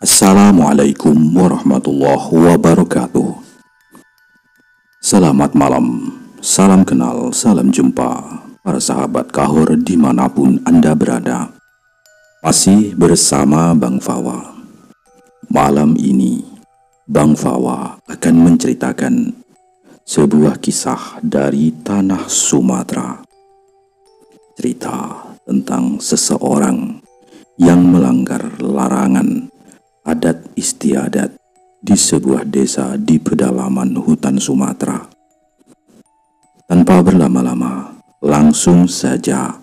Assalamualaikum warahmatullahi wabarakatuh. Selamat malam, salam kenal, salam jumpa para sahabat kahor dimanapun Anda berada. Masih bersama Bang Fawa. Malam ini Bang Fawa akan menceritakan sebuah kisah dari tanah Sumatera. Cerita tentang seseorang yang melanggar larangan adat istiadat di sebuah desa di pedalaman hutan Sumatera. Tanpa berlama-lama, langsung saja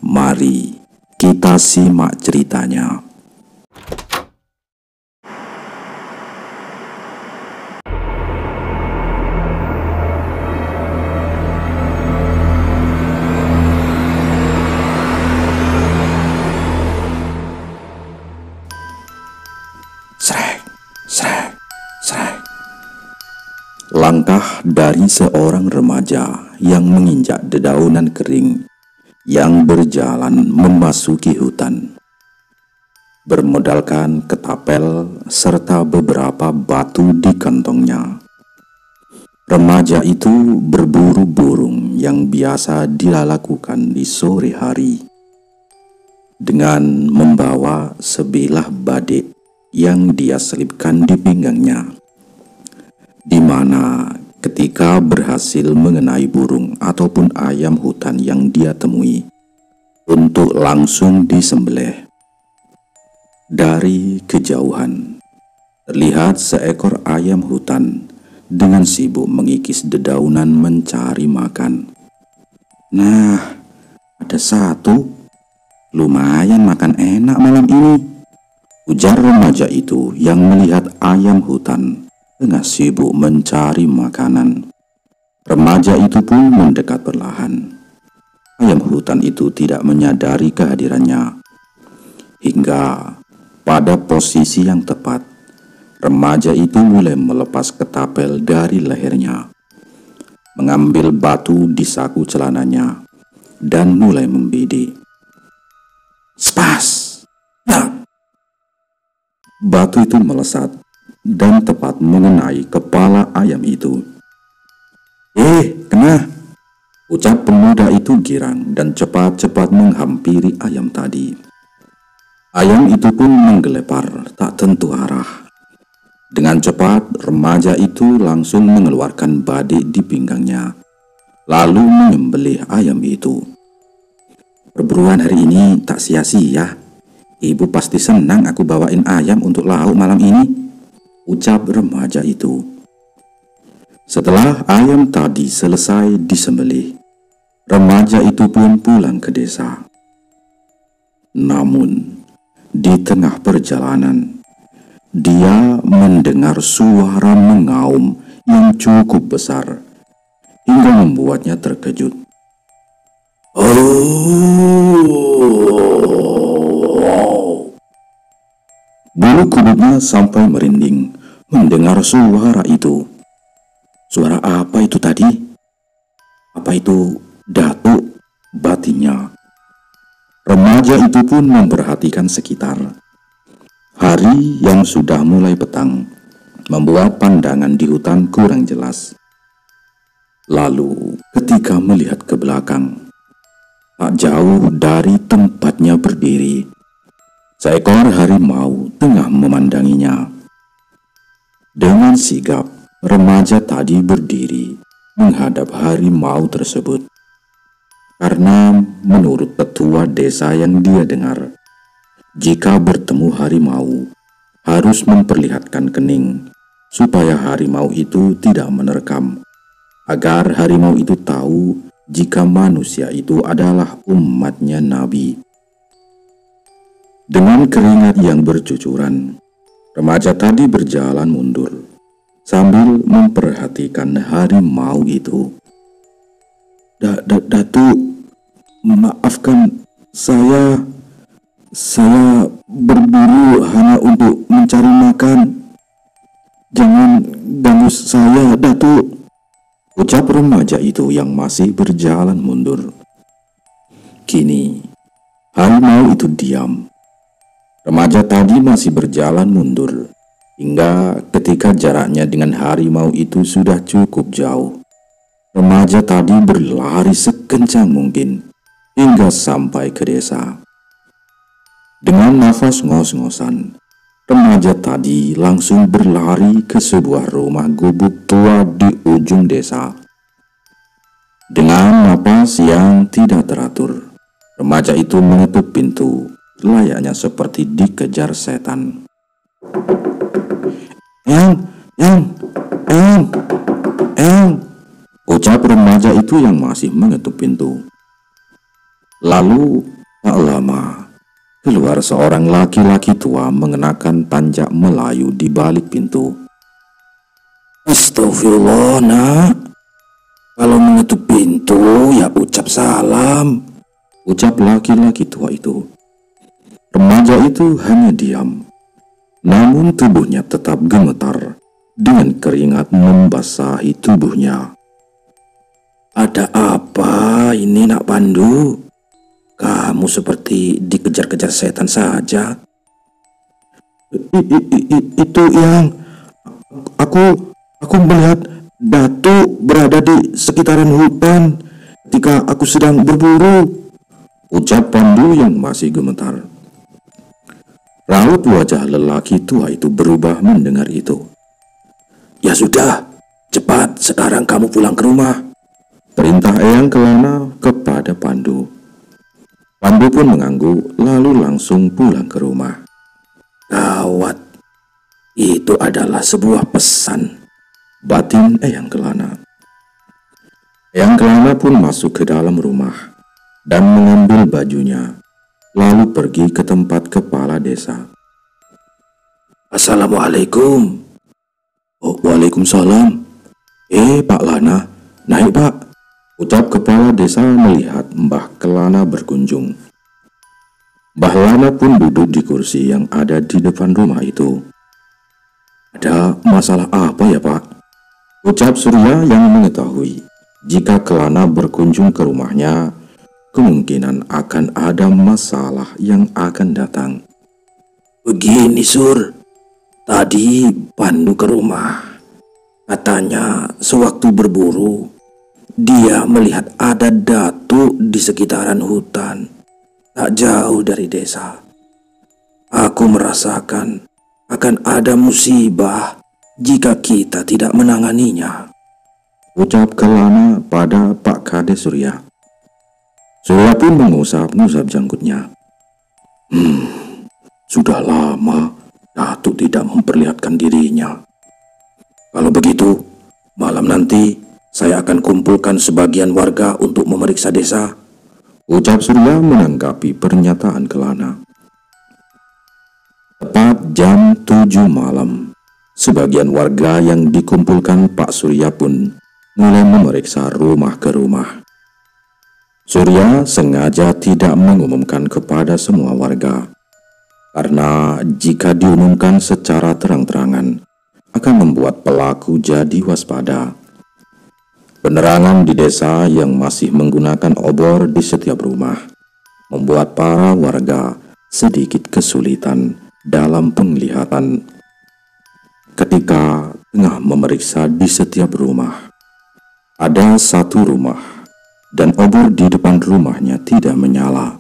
mari kita simak ceritanya. Langkah dari seorang remaja yang menginjak dedaunan kering yang berjalan memasuki hutan. Bermodalkan ketapel serta beberapa batu di kantongnya, remaja itu berburu burung yang biasa dia lakukan di sore hari dengan membawa sebilah badik yang dia selipkan di pinggangnya, di mana ketika berhasil mengenai burung ataupun ayam hutan yang dia temui untuk langsung disembelih. Dari kejauhan terlihat seekor ayam hutan dengan sibuk mengikis dedaunan mencari makan. Nah, ada satu, lumayan makan enak malam ini, ujar remaja itu yang melihat ayam hutan tengah sibuk mencari makanan. Remaja itu pun mendekat perlahan. Ayam hutan itu tidak menyadari kehadirannya. Hingga pada posisi yang tepat, remaja itu mulai melepas ketapel dari lehernya, mengambil batu di saku celananya, dan mulai membidik. Spas! Nah! Batu itu melesat dan tepat mengenai kepala ayam itu. Kena! Ucap pemuda itu girang dan cepat-cepat menghampiri ayam tadi. Ayam itu pun menggelepar tak tentu arah. Dengan cepat, remaja itu langsung mengeluarkan badik di pinggangnya, lalu menyembelih ayam itu. Perburuan hari ini tak sia-sia. Ibu pasti senang aku bawain ayam untuk lauk malam ini, ucap remaja itu. Setelah ayam tadi selesai disembelih, remaja itu pun pulang ke desa. Namun, di tengah perjalanan, dia mendengar suara mengaum yang cukup besar hingga membuatnya terkejut. Bulu kuduknya sampai merinding mendengar suara itu. Suara apa itu tadi? Apa itu datuk? Batinnya. Remaja itu pun memperhatikan sekitar. Hari yang sudah mulai petang membuat pandangan di hutan kurang jelas. Lalu ketika melihat ke belakang, tak jauh dari tempatnya berdiri, seekor harimau tengah memandanginya. Dengan sigap, remaja tadi berdiri menghadap harimau tersebut. Karena menurut petua desa yang dia dengar, jika bertemu harimau, harus memperlihatkan kening supaya harimau itu tidak menerkam, agar harimau itu tahu jika manusia itu adalah umatnya Nabi. Dengan keringat yang bercucuran, remaja tadi berjalan mundur sambil memperhatikan harimau itu. Datuk, maafkan saya berburu hanya untuk mencari makan. Jangan ganggu saya, Datuk, ucap remaja itu yang masih berjalan mundur. Kini, harimau itu diam. Remaja tadi masih berjalan mundur, hingga ketika jaraknya dengan harimau itu sudah cukup jauh. Remaja tadi berlari sekencang mungkin hingga sampai ke desa. Dengan nafas ngos-ngosan, remaja tadi langsung berlari ke sebuah rumah gubuk tua di ujung desa. Dengan napas yang tidak teratur, remaja itu mengetuk pintu, layaknya seperti dikejar setan. Yang, ucap remaja itu yang masih mengetuk pintu. Lalu, tak lama, keluar seorang laki-laki tua mengenakan tanjak Melayu di balik pintu. Astagfirullah, nak. Kalau mengetuk pintu, ya ucap salam, ucap laki-laki tua itu. Remaja itu hanya diam, namun tubuhnya tetap gemetar dengan keringat membasahi tubuhnya. Ada apa ini, Nak Pandu? Kamu seperti dikejar-kejar setan saja. Itu yang aku melihat Datuk berada di sekitaran hutan ketika aku sedang berburu, ucap Pandu yang masih gemetar. Raut wajah lelaki tua itu berubah mendengar itu. Ya sudah, cepat sekarang kamu pulang ke rumah, perintah Eyang Kelana kepada Pandu. Pandu pun mengangguk lalu langsung pulang ke rumah. Gawat, itu adalah sebuah pesan, batin Eyang Kelana. Eyang Kelana pun masuk ke dalam rumah dan mengambil bajunya, lalu pergi ke tempat kepala desa. Assalamualaikum. Oh, waalaikumsalam. Pak Lana, naik Pak, ucap kepala desa melihat Mbah Kelana berkunjung. Mbah Lana pun duduk di kursi yang ada di depan rumah itu. Ada masalah apa ya Pak? Ucap Surya yang mengetahui jika Kelana berkunjung ke rumahnya, kemungkinan akan ada masalah yang akan datang. Begini Sur, tadi Pandu ke rumah. Katanya sewaktu berburu, dia melihat ada datuk di sekitaran hutan, tak jauh dari desa. Aku merasakan akan ada musibah jika kita tidak menanganinya, ucap Kelana pada Pak Kades Surya. Surya pun mengusap-ngusap janggutnya. Sudah lama Datuk tidak memperlihatkan dirinya. Kalau begitu, malam nanti saya akan kumpulkan sebagian warga untuk memeriksa desa, ucap Surya menanggapi pernyataan Kelana. Tepat jam 7 malam, sebagian warga yang dikumpulkan Pak Surya pun mulai memeriksa rumah ke rumah. Surya sengaja tidak mengumumkan kepada semua warga, karena jika diumumkan secara terang-terangan akan membuat pelaku jadi waspada. Penerangan di desa yang masih menggunakan obor di setiap rumah membuat para warga sedikit kesulitan dalam penglihatan. Ketika tengah memeriksa di setiap rumah, ada satu rumah dan obor di depan rumahnya tidak menyala,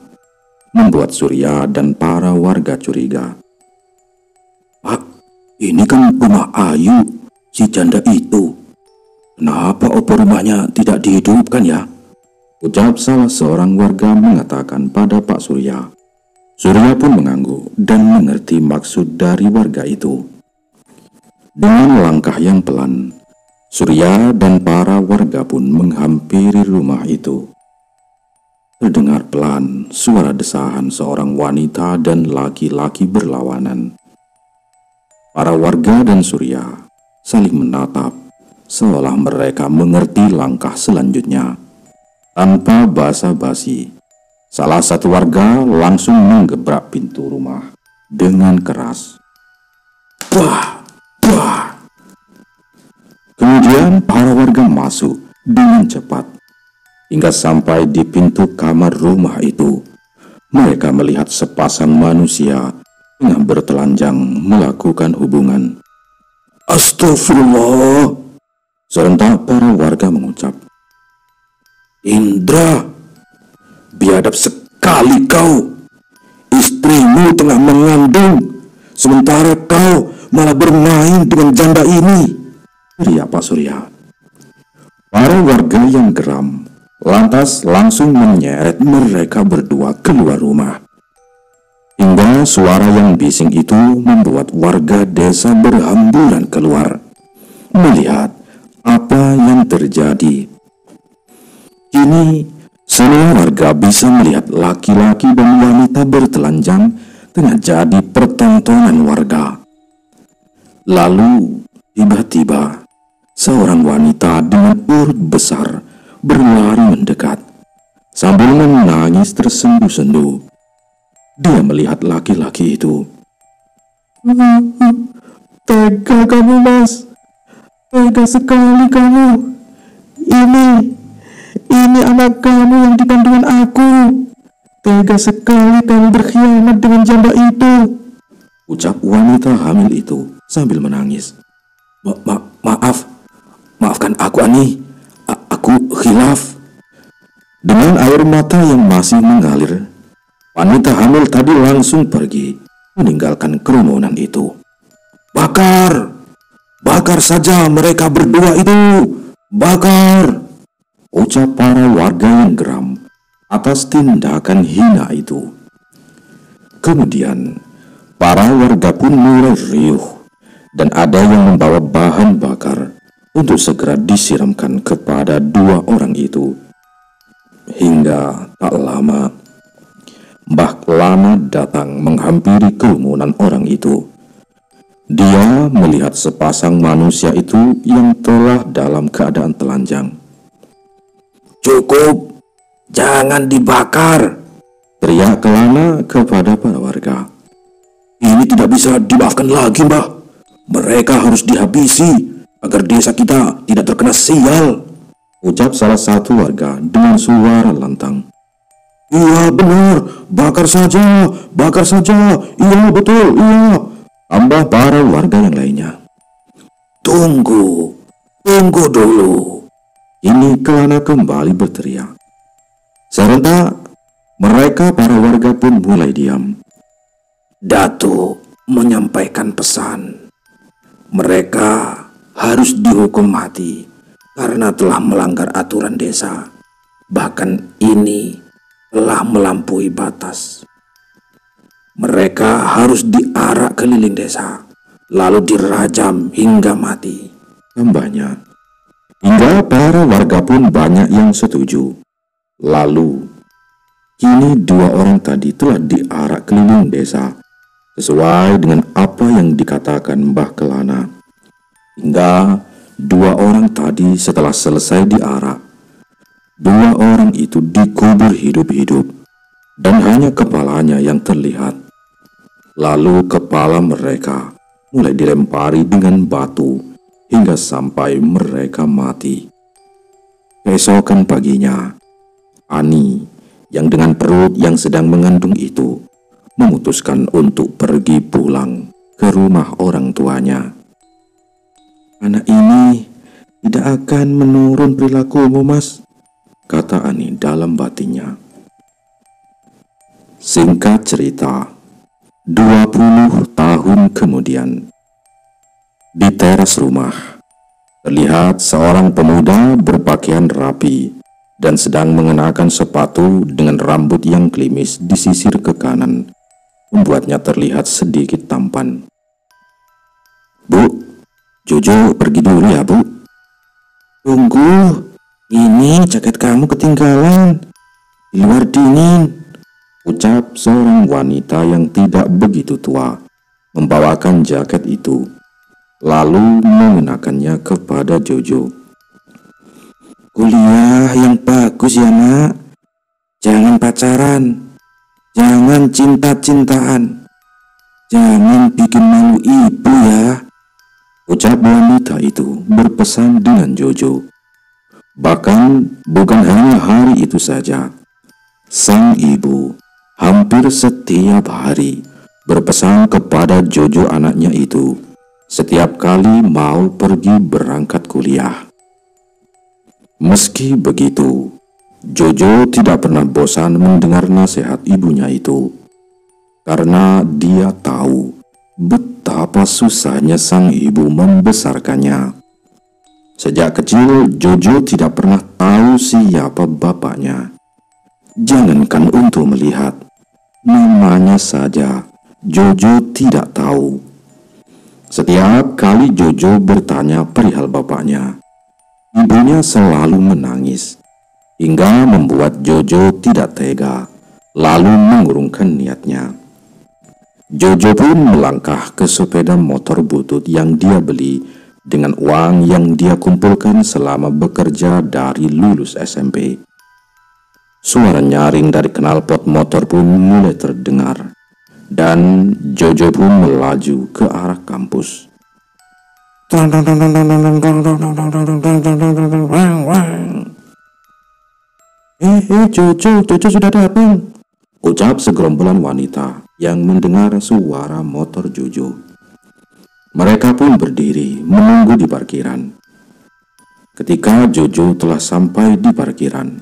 membuat Surya dan para warga curiga. Pak, ini kan rumah Ayu, si janda itu. Kenapa obor rumahnya tidak dihidupkan ya? Ucap salah seorang warga mengatakan pada Pak Surya. Surya pun mengangguk dan mengerti maksud dari warga itu. Dengan langkah yang pelan, Surya dan para warga pun menghampiri rumah itu. Terdengar pelan suara desahan seorang wanita dan laki-laki berlawanan. Para warga dan Surya saling menatap seolah mereka mengerti langkah selanjutnya. Tanpa basa-basi, salah satu warga langsung menggebrak pintu rumah dengan keras. Wah, wah. Kemudian para warga masuk dengan cepat. Hingga sampai di pintu kamar rumah itu, mereka melihat sepasang manusia tengah bertelanjang melakukan hubungan. Astagfirullah! Serentak para warga mengucap. Indra, biadab sekali kau. Istrimu tengah mengandung, sementara kau malah bermain dengan janda ini, teriak Pak Surya. Para warga yang geram lantas langsung menyeret mereka berdua keluar rumah. Hingga suara yang bising itu membuat warga desa berhamburan keluar melihat apa yang terjadi. Kini semua warga bisa melihat laki-laki dan wanita bertelanjang tengah jadi pertontonan warga. Lalu tiba-tiba seorang wanita dengan perut besar berlari mendekat sambil menangis tersendu-sendu. Dia melihat laki-laki itu. Tega kamu, Mas. Tega sekali kamu. Ini anak kamu yang dikandungan aku. Tega sekali kamu berkhianat dengan janda itu, ucap wanita hamil itu sambil menangis. Maafkan aku, Ani. Aku khilaf. Dengan air mata yang masih mengalir, wanita hamil tadi langsung pergi meninggalkan kerumunan itu. Bakar saja mereka berdua itu. Bakar, ucap para warga yang geram atas tindakan hina itu. Kemudian para warga pun mulai riuh dan ada yang membawa bahan bakar untuk segera disiramkan kepada dua orang itu. Hingga tak lama Mbah Kelana datang menghampiri kerumunan orang itu. Dia melihat sepasang manusia itu yang telah dalam keadaan telanjang. Cukup, jangan dibakar, teriak Kelana kepada para warga. Ini tidak bisa dimaafkan lagi, Mbah. Mereka harus dihabisi agar desa kita tidak terkena sial, ucap salah satu warga dengan suara lantang. Iya benar, bakar saja, iya betul, iya, tambah para warga yang lainnya. Tunggu dulu. Ini Kelana kembali berteriak. Serentak mereka para warga pun mulai diam. Datuk menyampaikan pesan. Mereka harus dihukum mati karena telah melanggar aturan desa. Bahkan ini telah melampaui batas. Mereka harus diarak keliling desa, lalu dirajam hingga mati, tambahnya. Hingga para warga pun banyak yang setuju. Lalu, kini dua orang tadi telah diarak keliling desa, sesuai dengan apa yang dikatakan Mbah Kelana. Hingga dua orang tadi setelah selesai diarak, dua orang itu dikubur hidup-hidup dan hanya kepalanya yang terlihat. Lalu kepala mereka mulai dilempari dengan batu hingga sampai mereka mati. Keesokan paginya, Ani yang dengan perut yang sedang mengandung itu memutuskan untuk pergi pulang ke rumah orang tuanya. Anak ini tidak akan menurun perilakumu, Mas, kata Ani dalam batinnya. Singkat cerita, 20 tahun kemudian, di teras rumah, terlihat seorang pemuda berpakaian rapi dan sedang mengenakan sepatu dengan rambut yang klimis disisir ke kanan, membuatnya terlihat sedikit tampan. Bu, Jojo pergi dulu ya, Bu. Tunggu, ini jaket kamu ketinggalan. Di luar dingin, ucap seorang wanita yang tidak begitu tua, membawakan jaket itu, lalu mengenakannya kepada Jojo. Kuliah yang bagus ya, Nak. Jangan pacaran, jangan cinta-cintaan, jangan bikin malu ibu ya, ucap wanita itu berpesan dengan Jojo. Bahkan bukan hanya hari itu saja, sang ibu hampir setiap hari berpesan kepada Jojo anaknya itu setiap kali mau pergi berangkat kuliah. Meski begitu, Jojo tidak pernah bosan mendengar nasihat ibunya itu, karena dia tahu betapa susahnya sang ibu membesarkannya. Sejak kecil, Jojo tidak pernah tahu siapa bapaknya. Jangankan untuk melihat, namanya saja Jojo tidak tahu. Setiap kali Jojo bertanya perihal bapaknya, ibunya selalu menangis, hingga membuat Jojo tidak tega, lalu mengurungkan niatnya. Jojo pun melangkah ke sepeda motor butut yang dia beli dengan uang yang dia kumpulkan selama bekerja dari lulus SMP. Suara nyaring dari knalpot motor pun mulai terdengar, dan Jojo pun melaju ke arah kampus. Jojo sudah datang, ucap segerombolan wanita yang mendengar suara motor Jojo. Mereka pun berdiri menunggu di parkiran. Ketika Jojo telah sampai di parkiran,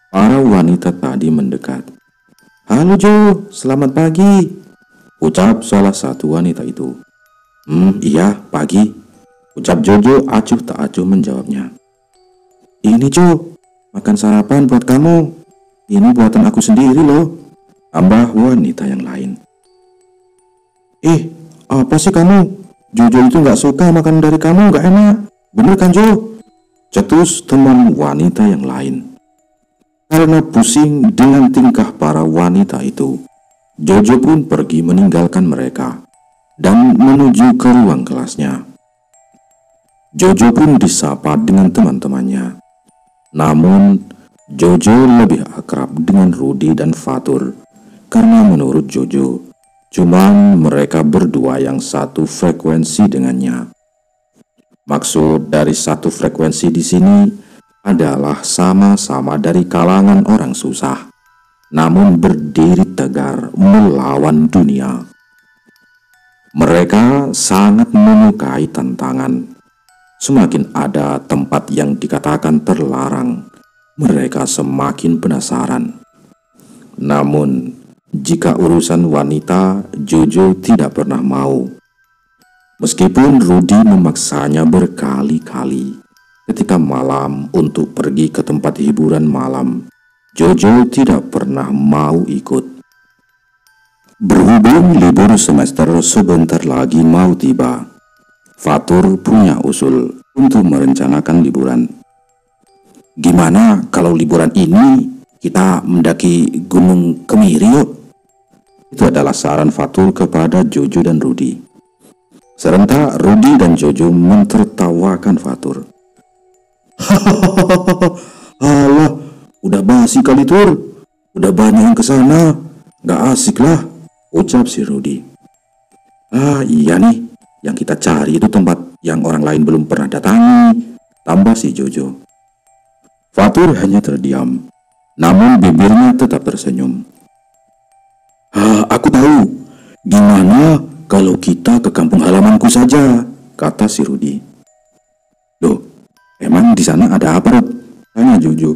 para wanita tadi mendekat. "Halo Jo, selamat pagi," ucap salah satu wanita itu. Iya, pagi," ucap Jojo acuh tak acuh menjawabnya. "Ini Jo, makan sarapan buat kamu. Ini buatan aku sendiri loh," tambah wanita yang lain. Apa sih kamu? Jojo itu gak suka makan dari kamu, gak enak. Bener kan Jo?" cetus teman wanita yang lain. Karena pusing dengan tingkah para wanita itu, Jojo pun pergi meninggalkan mereka dan menuju ke ruang kelasnya. Jojo pun disapa dengan teman-temannya. Namun, Jojo lebih akrab dengan Rudy dan Fatur, karena menurut Jojo, cuman mereka berdua yang satu frekuensi dengannya. Maksud dari satu frekuensi di sini adalah sama-sama dari kalangan orang susah, namun berdiri tegar melawan dunia. Mereka sangat menyukai tantangan. Semakin ada tempat yang dikatakan terlarang, mereka semakin penasaran. Namun, jika urusan wanita, Jojo tidak pernah mau. Meskipun Rudy memaksanya berkali-kali ketika malam untuk pergi ke tempat hiburan malam, Jojo tidak pernah mau ikut. Berhubung libur semester sebentar lagi mau tiba, Fatur punya usul untuk merencanakan liburan. "Gimana kalau liburan ini kita mendaki Gunung Kemiri yuk?" Itu adalah saran Fatur kepada Jojo dan Rudy. Serentak Rudy dan Jojo mentertawakan Fatur. "Alah, udah basi kali Tur. Udah banyak yang kesana, gak asik lah," ucap si Rudy. "Iya nih, yang kita cari itu tempat yang orang lain belum pernah datangi," tambah si Jojo. Fatur hanya terdiam, namun bibirnya tetap tersenyum. "Aku tahu. Gimana kalau kita ke kampung halamanku saja?" kata si Rudy. "Loh, emang di sana ada apa, Rod?" tanya Jojo.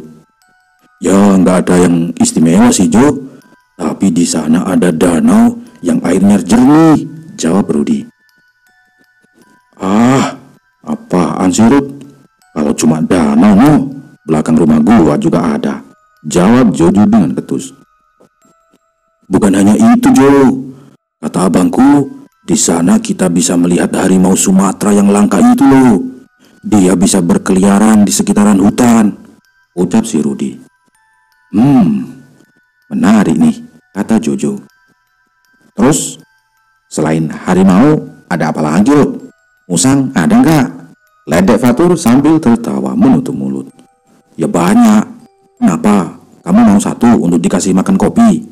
"Ya, nggak ada yang istimewa sih, Jo. Tapi di sana ada danau yang airnya jernih," jawab Rudy. Apaan sih, Rod? Kalau cuma danau, no, belakang rumah gua juga ada," jawab Jojo dengan ketus. "Bukan hanya itu, Jo. Kata abangku, di sana kita bisa melihat harimau Sumatera yang langka itu loh. Dia bisa berkeliaran di sekitaran hutan," ucap si Rudy. Menarik nih," kata Jojo. "Terus, selain harimau, ada apa lagi loh? Musang ada nggak?" ledek Fatur sambil tertawa menutup mulut. "Ya banyak. Kenapa? Kamu mau satu untuk dikasih makan kopi?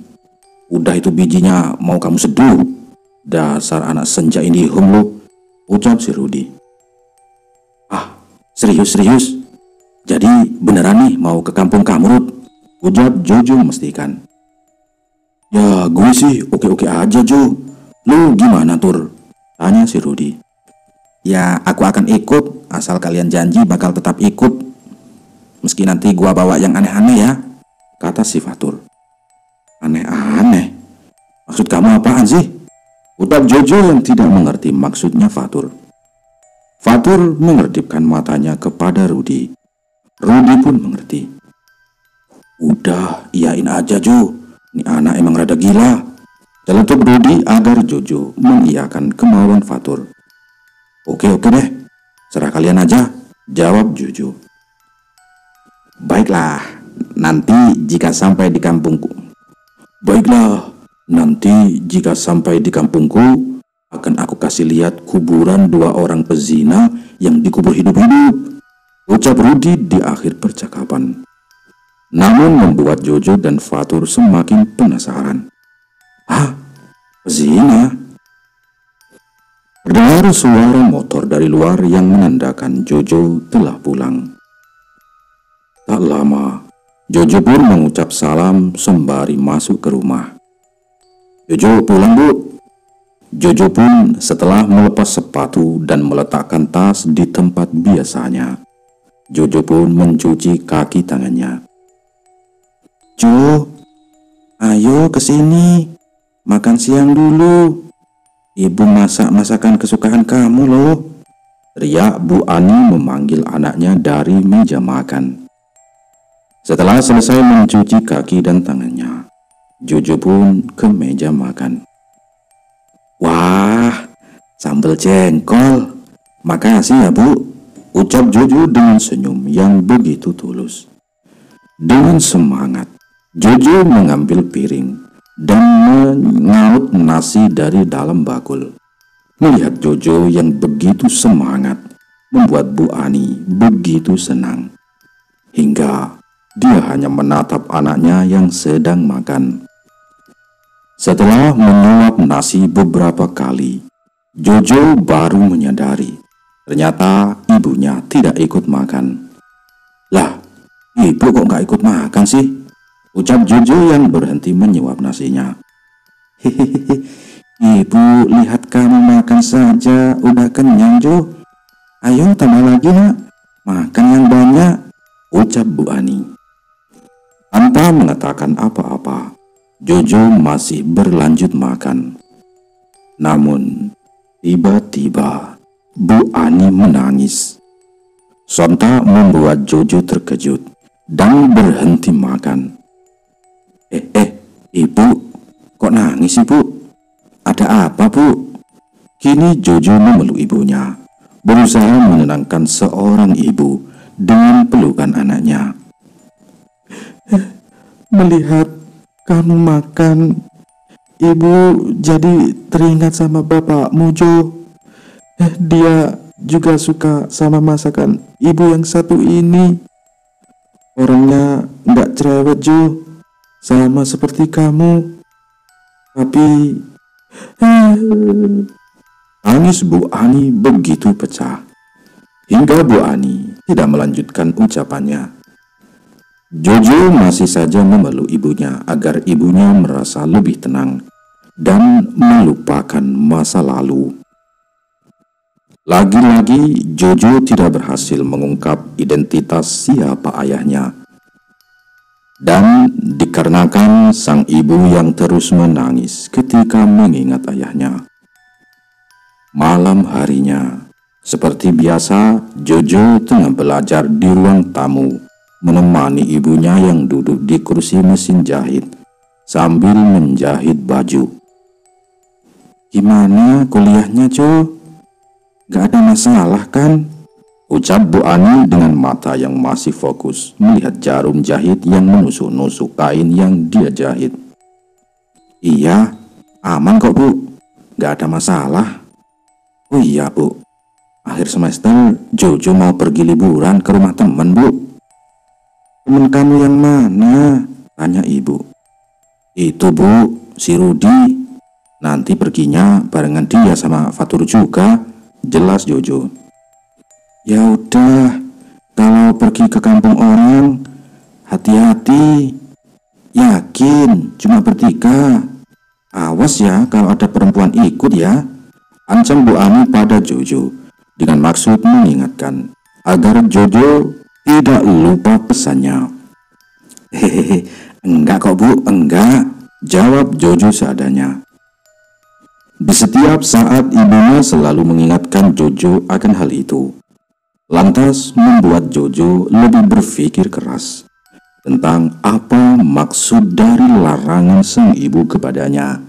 Udah itu bijinya mau kamu seduh. Dasar anak senja ini lo," ucap si Rudy. Serius? Jadi beneran nih mau ke kampung kamu, Rud?" ucap Jojo memastikan. "Ya gue sih oke-oke aja, Jo. Lu gimana Tur? Tanya si Rudi. Ya aku akan ikut, asal kalian janji bakal tetap ikut. Meski nanti gua bawa yang aneh-aneh ya, kata si Fatur. Aneh-aneh? Maksud kamu apaan sih? Ucap Jojo yang tidak mengerti maksudnya Fatur. Fatur mengerdipkan matanya kepada Rudi. Rudi pun mengerti. Udah, iyain aja Jo, ini anak emang rada gila. Celetuk Rudi agar Jojo mengiyakan kemauan Fatur. Oke deh, serah kalian aja, jawab Jojo. Baiklah, nanti jika sampai di kampungku akan aku kasih lihat kuburan 2 orang pezina yang dikubur hidup-hidup, ucap Rudi di akhir percakapan. Namun membuat Jojo dan Fatur semakin penasaran. Hah? Pezina? Terdengar suara motor dari luar yang menandakan Jojo telah pulang. Tak lama, Jojo pun mengucap salam sembari masuk ke rumah. Jojo pulang Bu. Jojo pun setelah melepas sepatu dan meletakkan tas di tempat biasanya. Jojo pun mencuci kaki tangannya. Jo, ayo kesini, makan siang dulu. Ibu masak masakan kesukaan kamu loh, teriak Bu Ani memanggil anaknya dari meja makan. Setelah selesai mencuci kaki dan tangannya, Jojo pun ke meja makan. Wah, sambal jengkol. Makasih ya Bu, ucap Jojo dengan senyum yang begitu tulus. Dengan semangat, Jojo mengambil piring dan mengaut nasi dari dalam bakul. Melihat Jojo yang begitu semangat membuat Bu Ani begitu senang. Hingga dia hanya menatap anaknya yang sedang makan. Setelah menyuap nasi beberapa kali, Jojo baru menyadari ternyata ibunya tidak ikut makan. Lah, ibu kok gak ikut makan sih? Ucap Jojo yang berhenti menyuap nasinya. Hehehe, ibu lihat kamu makan saja udah kenyang Jo. Ayo tambah lagi nak, makan yang banyak, ucap Bu Ani. Tanpa mengatakan apa-apa, Jojo masih berlanjut makan. Namun, tiba-tiba Bu Ani menangis. Sontak membuat Jojo terkejut dan berhenti makan. Ibu, kok nangis Ibu? Ada apa Bu? Kini Jojo memeluk ibunya, berusaha menenangkan seorang ibu dengan pelukan anaknya. Melihat kamu makan, Ibu jadi teringat sama bapakmu Jo. Dia juga suka sama masakan Ibu yang satu ini. Orangnya gak cerewet Jo, sama seperti kamu. Tapi tangis Bu Ani begitu pecah hingga Bu Ani tidak melanjutkan ucapannya. Jojo masih saja memeluk ibunya agar ibunya merasa lebih tenang dan melupakan masa lalu. Lagi-lagi Jojo tidak berhasil mengungkap identitas siapa ayahnya. Dan dikarenakan sang ibu yang terus menangis ketika mengingat ayahnya. Malam harinya, seperti biasa, Jojo tengah belajar di ruang tamu, menemani ibunya yang duduk di kursi mesin jahit sambil menjahit baju. Gimana kuliahnya Jo? Gak ada masalah kan? Ucap Bu Ani dengan mata yang masih fokus melihat jarum jahit yang menusuk-nusuk kain yang dia jahit. Iya, aman kok Bu, gak ada masalah. Oh iya Bu, akhir semester Jojo mau pergi liburan ke rumah teman Bu. Temen kamu yang mana? Tanya ibu. Itu Bu, si Rudi. Nanti perginya barengan dia sama Fatur juga, jelas Jojo. Ya udah, kalau pergi ke kampung orang, hati-hati. Yakin, cuma bertiga. Awas ya kalau ada perempuan ikut ya, ancam Bu Ami pada Jojo dengan maksud mengingatkan agar Jojo tidak lupa pesannya. Hehehe, enggak kok Bu, enggak, jawab Jojo seadanya. Di setiap saat ibunya selalu mengingatkan Jojo akan hal itu, lantas membuat Jojo lebih berpikir keras tentang apa maksud dari larangan sang ibu kepadanya,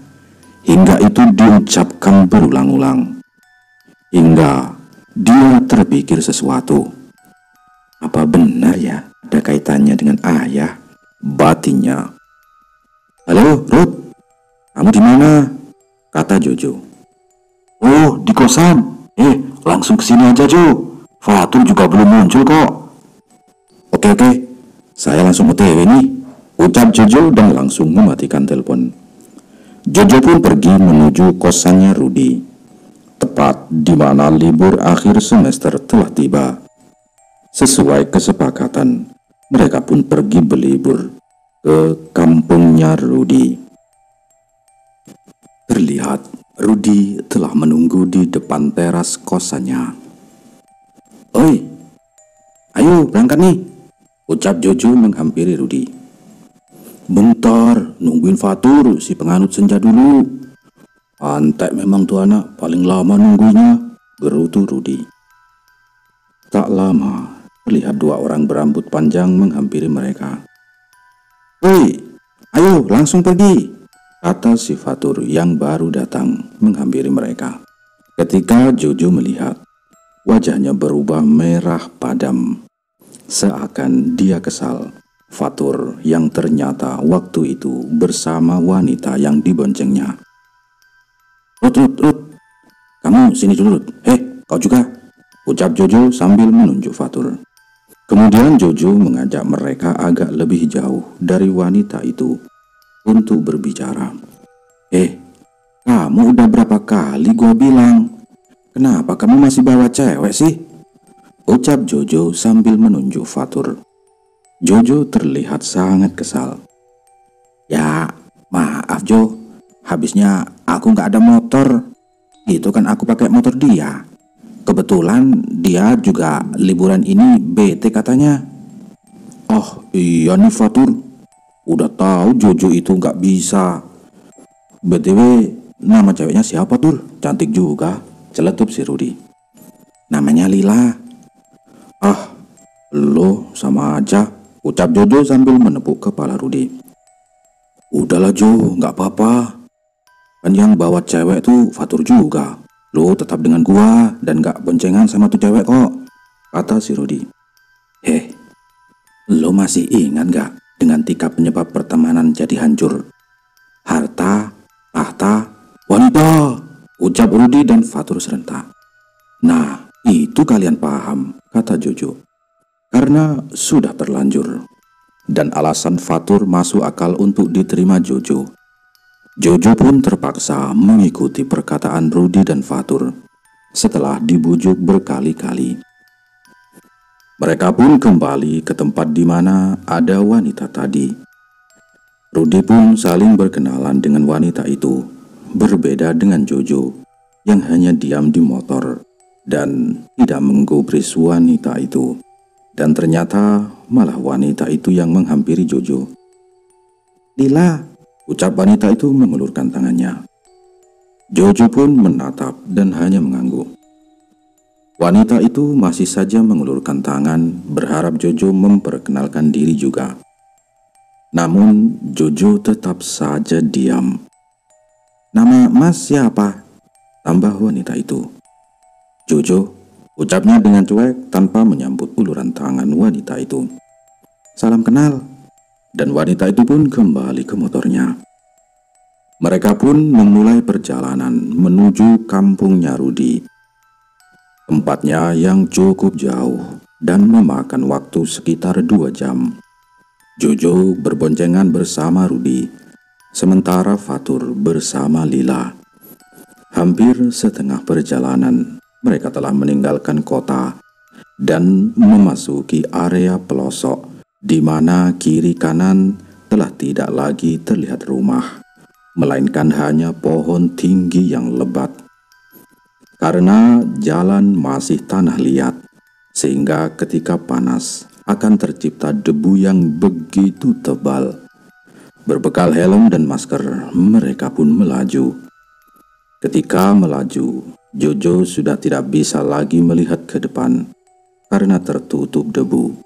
hingga itu diucapkan berulang-ulang, hingga dia terpikir sesuatu. Apa benar ya ada kaitannya dengan ayah, batinnya. Halo Ruth, kamu di mana? Kata Jojo. Oh, di kosan. Langsung ke sini aja Jo, Fatur juga belum muncul kok. Oke, saya langsung OTW nih, ucap Jojo dan langsung mematikan telepon. Jojo pun pergi menuju kosannya Rudi, tepat di mana libur akhir semester telah tiba. Sesuai kesepakatan, mereka pun pergi berlibur ke kampungnya Rudi. Terlihat Rudi telah menunggu di depan teras kosannya. Oi, ayo berangkat nih, ucap Jojo menghampiri Rudi. Bentar, nungguin Fatur si penganut senja dulu. Antek memang tuh anak, paling lama nunggunya, gerutu Rudi. Tak lama, terlihat dua orang berambut panjang menghampiri mereka. Woi, ayo langsung pergi, kata si Fatur yang baru datang menghampiri mereka. Ketika Jojo melihat, wajahnya berubah merah padam, seakan dia kesal. Fatur yang ternyata waktu itu bersama wanita yang diboncengnya. Rut, kamu sini dulu Rut. Kau juga, ucap Jojo sambil menunjuk Fatur. Kemudian Jojo mengajak mereka agak lebih jauh dari wanita itu untuk berbicara. Kamu udah berapa kali gua bilang, kenapa kamu masih bawa cewek sih? Ucap Jojo sambil menunjuk Fatur. Jojo terlihat sangat kesal. Ya, maaf Jo, habisnya aku nggak ada motor. Itu kan aku pakai motor dia. Kebetulan dia juga liburan ini bete katanya. Oh iya nih Fatur, udah tahu Jojo itu nggak bisa. BTW, nama ceweknya siapa Tur? Cantik juga, celetup si Rudi. Namanya Lila. Ah, lo sama aja, ucap Jojo sambil menepuk kepala Rudi. Udahlah Jo, nggak apa-apa. Kan yang bawa cewek tuh Fatur juga. Lo tetap dengan gua dan gak boncengan sama tuh cewek kok, kata si Rudi. Lo masih ingat gak dengan tiga penyebab pertemanan jadi hancur? Harta, tahta, wanita, ucap Rudi dan Fatur serentak. Nah, itu kalian paham, kata Jojo. Karena sudah terlanjur. Dan alasan Fatur masuk akal untuk diterima Jojo. Jojo pun terpaksa mengikuti perkataan Rudi dan Fatur setelah dibujuk berkali-kali. Mereka pun kembali ke tempat di mana ada wanita tadi. Rudi pun saling berkenalan dengan wanita itu, berbeda dengan Jojo yang hanya diam di motor dan tidak menggubris wanita itu. Dan ternyata malah wanita itu yang menghampiri Jojo. Lila, ucap wanita itu mengulurkan tangannya. Jojo pun menatap dan hanya mengangguk. Wanita itu masih saja mengulurkan tangan berharap Jojo memperkenalkan diri juga. Namun Jojo tetap saja diam. Nama Mas siapa? Tambah wanita itu. Jojo, ucapnya dengan cuek tanpa menyambut uluran tangan wanita itu. Salam kenal. Dan wanita itu pun kembali ke motornya. Mereka pun memulai perjalanan menuju kampungnya Rudi. Tempatnya yang cukup jauh dan memakan waktu sekitar 2 jam. Jojo berboncengan bersama Rudi, sementara Fatur bersama Lila. Hampir setengah perjalanan, mereka telah meninggalkan kota dan memasuki area pelosok di mana kiri kanan telah tidak lagi terlihat rumah. melainkan hanya pohon tinggi yang lebat. Karena jalan masih tanah liat, sehingga ketika panas akan tercipta debu yang begitu tebal. Berbekal helm dan masker, mereka pun melaju. Ketika melaju, Jojo sudah tidak bisa lagi melihat ke depan karena tertutup debu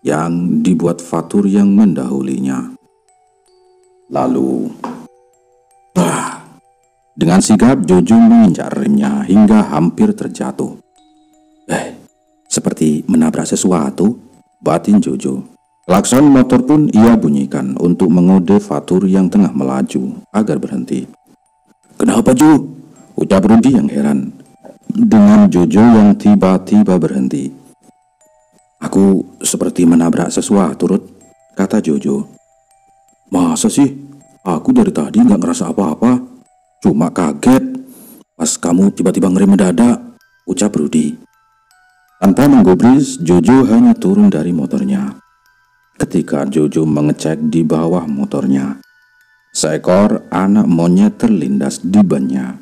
yang dibuat Fatur yang mendahulinya. Lalu, dengan sigap Jojo menginjak remnya hingga hampir terjatuh. Seperti menabrak sesuatu, batin Jojo. Klakson motor pun ia bunyikan untuk mengode Fatur yang tengah melaju agar berhenti. "Kenapa, Jo?" ucap Rudi yang heran dengan Jojo yang tiba-tiba berhenti. "Aku seperti menabrak sesuatu, Rud," kata Jojo. "Masa sih? Aku dari tadi nggak ngerasa apa-apa. Cuma kaget pas kamu tiba-tiba ngerem mendadak," ucap Rudi. Tanpa menggubris, Jojo hanya turun dari motornya. Ketika Jojo mengecek di bawah motornya, seekor anak monyet terlindas di bannya.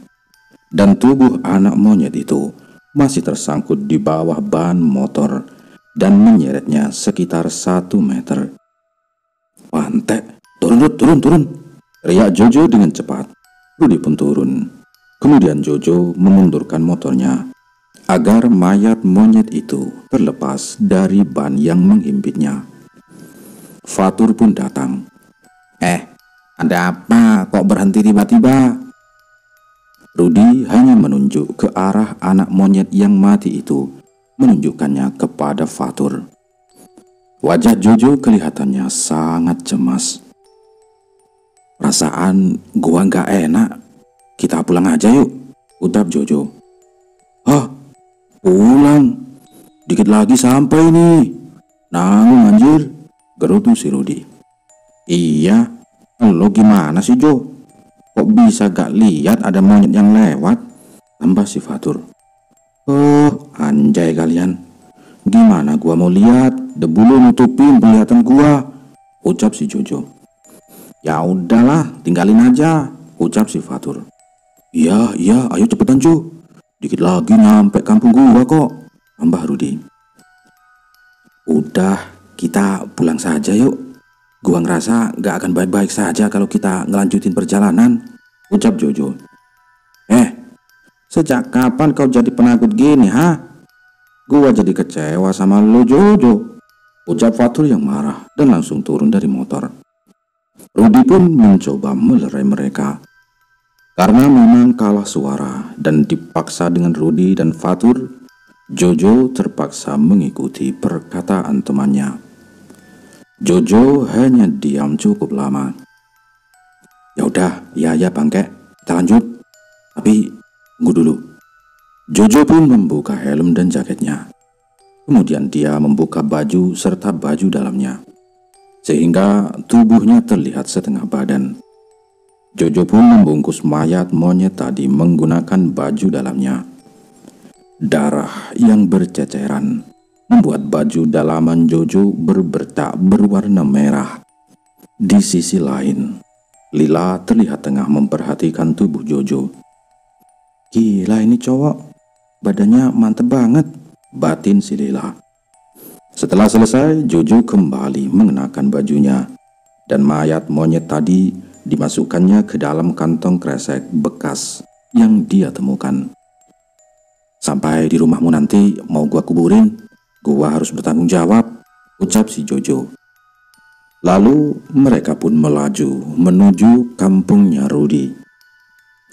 Dan tubuh anak monyet itu masih tersangkut di bawah ban motor dan menyeretnya sekitar 1 meter. "Pantek, turun, teriak Jojo dengan cepat. Rudi pun turun. Kemudian Jojo memundurkan motornya agar mayat monyet itu terlepas dari ban yang menghimpitnya. Fatur pun datang. Ada apa? Kok berhenti tiba-tiba?" Rudi hanya menunjuk ke arah anak monyet yang mati itu, menunjukkannya kepada Fatur. Wajah Jojo kelihatannya sangat cemas. "Perasaan gua nggak enak. Kita pulang aja yuk," ucap Jojo. "Hah? Pulang? Dikit lagi sampai nih. Nanggung anjir," gerutu si Rudi. "Iya, lo gimana sih, Jo? Kok bisa gak lihat ada monyet yang lewat?" tambah si Fatur. "Oh, anjay kalian. Gimana gua mau lihat? Debu lo nutupin penglihatan gua," ucap si Jojo. "Ya udahlah, tinggalin aja," ucap si Fatur. Iya, ayo cepetan Jo. Dikit lagi nyampe kampung gua kok," tambah Rudi. "Udah, kita pulang saja yuk. Gua ngerasa gak akan baik-baik saja kalau kita ngelanjutin perjalanan," ucap Jojo. Sejak kapan kau jadi penakut gini, ha? Gua jadi kecewa sama lo, Jojo," ucap Fatur yang marah dan langsung turun dari motor. Rudi pun mencoba melerai mereka. Karena memang kalah suara dan dipaksa dengan Rudi dan Fatur, Jojo terpaksa mengikuti perkataan temannya. Jojo hanya diam cukup lama. "Ya udah, ya bangke, kita lanjut. Tapi tunggu dulu." Jojo pun membuka helm dan jaketnya. Kemudian dia membuka baju serta baju dalamnya, sehingga tubuhnya terlihat setengah badan. Jojo pun membungkus mayat monyet tadi menggunakan baju dalamnya. Darah yang berceceran membuat baju dalaman Jojo berbertak berwarna merah. Di sisi lain, Lila terlihat tengah memperhatikan tubuh Jojo. "Gila ini cowok, badannya mantep banget," batin si Lila. Setelah selesai, Jojo kembali mengenakan bajunya dan mayat monyet tadi dimasukkannya ke dalam kantong kresek bekas yang dia temukan. "Sampai di rumahmu nanti mau gua kuburin, gua harus bertanggung jawab," ucap si Jojo. Lalu mereka pun melaju menuju kampungnya Rudi.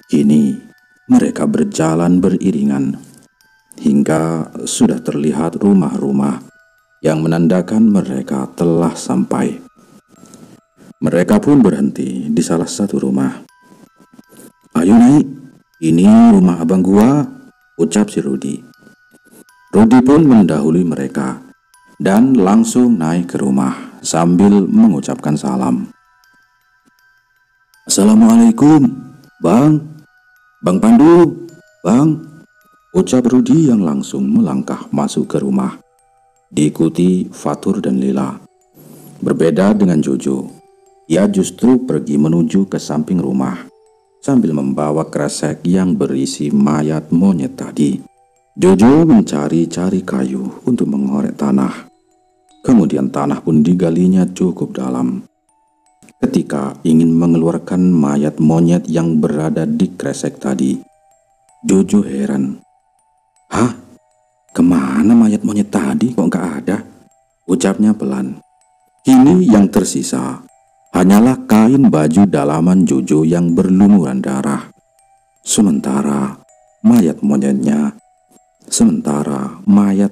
Kini mereka berjalan beriringan hingga sudah terlihat rumah-rumah yang menandakan mereka telah sampai. Mereka pun berhenti di salah satu rumah. "Ayo naik, ini rumah abang gua," ucap si Rudi. Rudi pun mendahului mereka dan langsung naik ke rumah sambil mengucapkan salam. "Assalamualaikum, Bang. Bang Pandu, Bang," ucap Rudi yang langsung melangkah masuk ke rumah, diikuti Fatur dan Lila. Berbeda dengan Jojo, Ia justru pergi menuju ke samping rumah sambil membawa kresek yang berisi mayat monyet tadi. Jojo mencari-cari kayu untuk mengorek tanah. Kemudian tanah pun digalinya cukup dalam. Ketika ingin mengeluarkan mayat monyet yang berada di kresek tadi, Jojo heran. "Hah? Kemana mayat monyet tadi kok nggak ada?" ucapnya pelan. Kini yang tersisa hanyalah kain baju dalaman Jojo yang berlumuran darah. Sementara mayat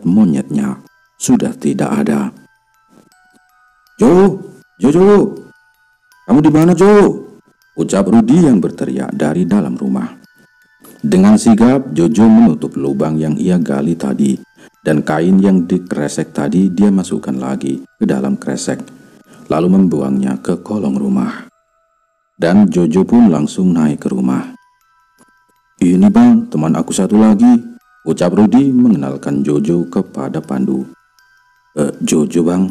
monyetnya sudah tidak ada. Jojo, kamu di mana, Jo?" ucap Rudi yang berteriak dari dalam rumah. Dengan sigap Jojo menutup lubang yang ia gali tadi, dan kain yang dikresek tadi dia masukkan lagi ke dalam kresek, lalu membuangnya ke kolong rumah. Dan Jojo pun langsung naik ke rumah. "Ini bang, teman aku satu lagi," ucap Rudi mengenalkan Jojo kepada Pandu. Jojo bang,"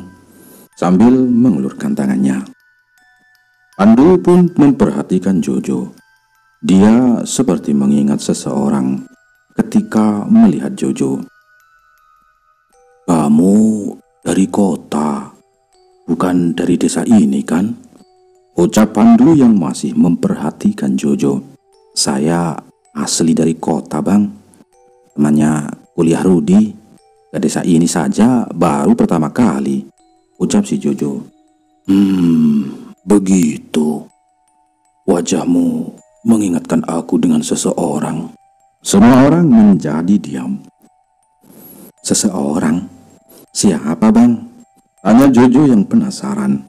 sambil mengulurkan tangannya. Pandu pun memperhatikan Jojo. Dia seperti mengingat seseorang ketika melihat Jojo. "Kamu dari kota, bukan dari desa ini kan?" ucap Pandu yang masih memperhatikan Jojo. "Saya asli dari kota bang, temannya kuliah Rudi. Ke desa ini saja baru pertama kali," ucap si Jojo. Begitu. Wajahmu mengingatkan aku dengan seseorang." Semua orang menjadi diam. "Seseorang? Siapa bang?" tanya Jojo yang penasaran.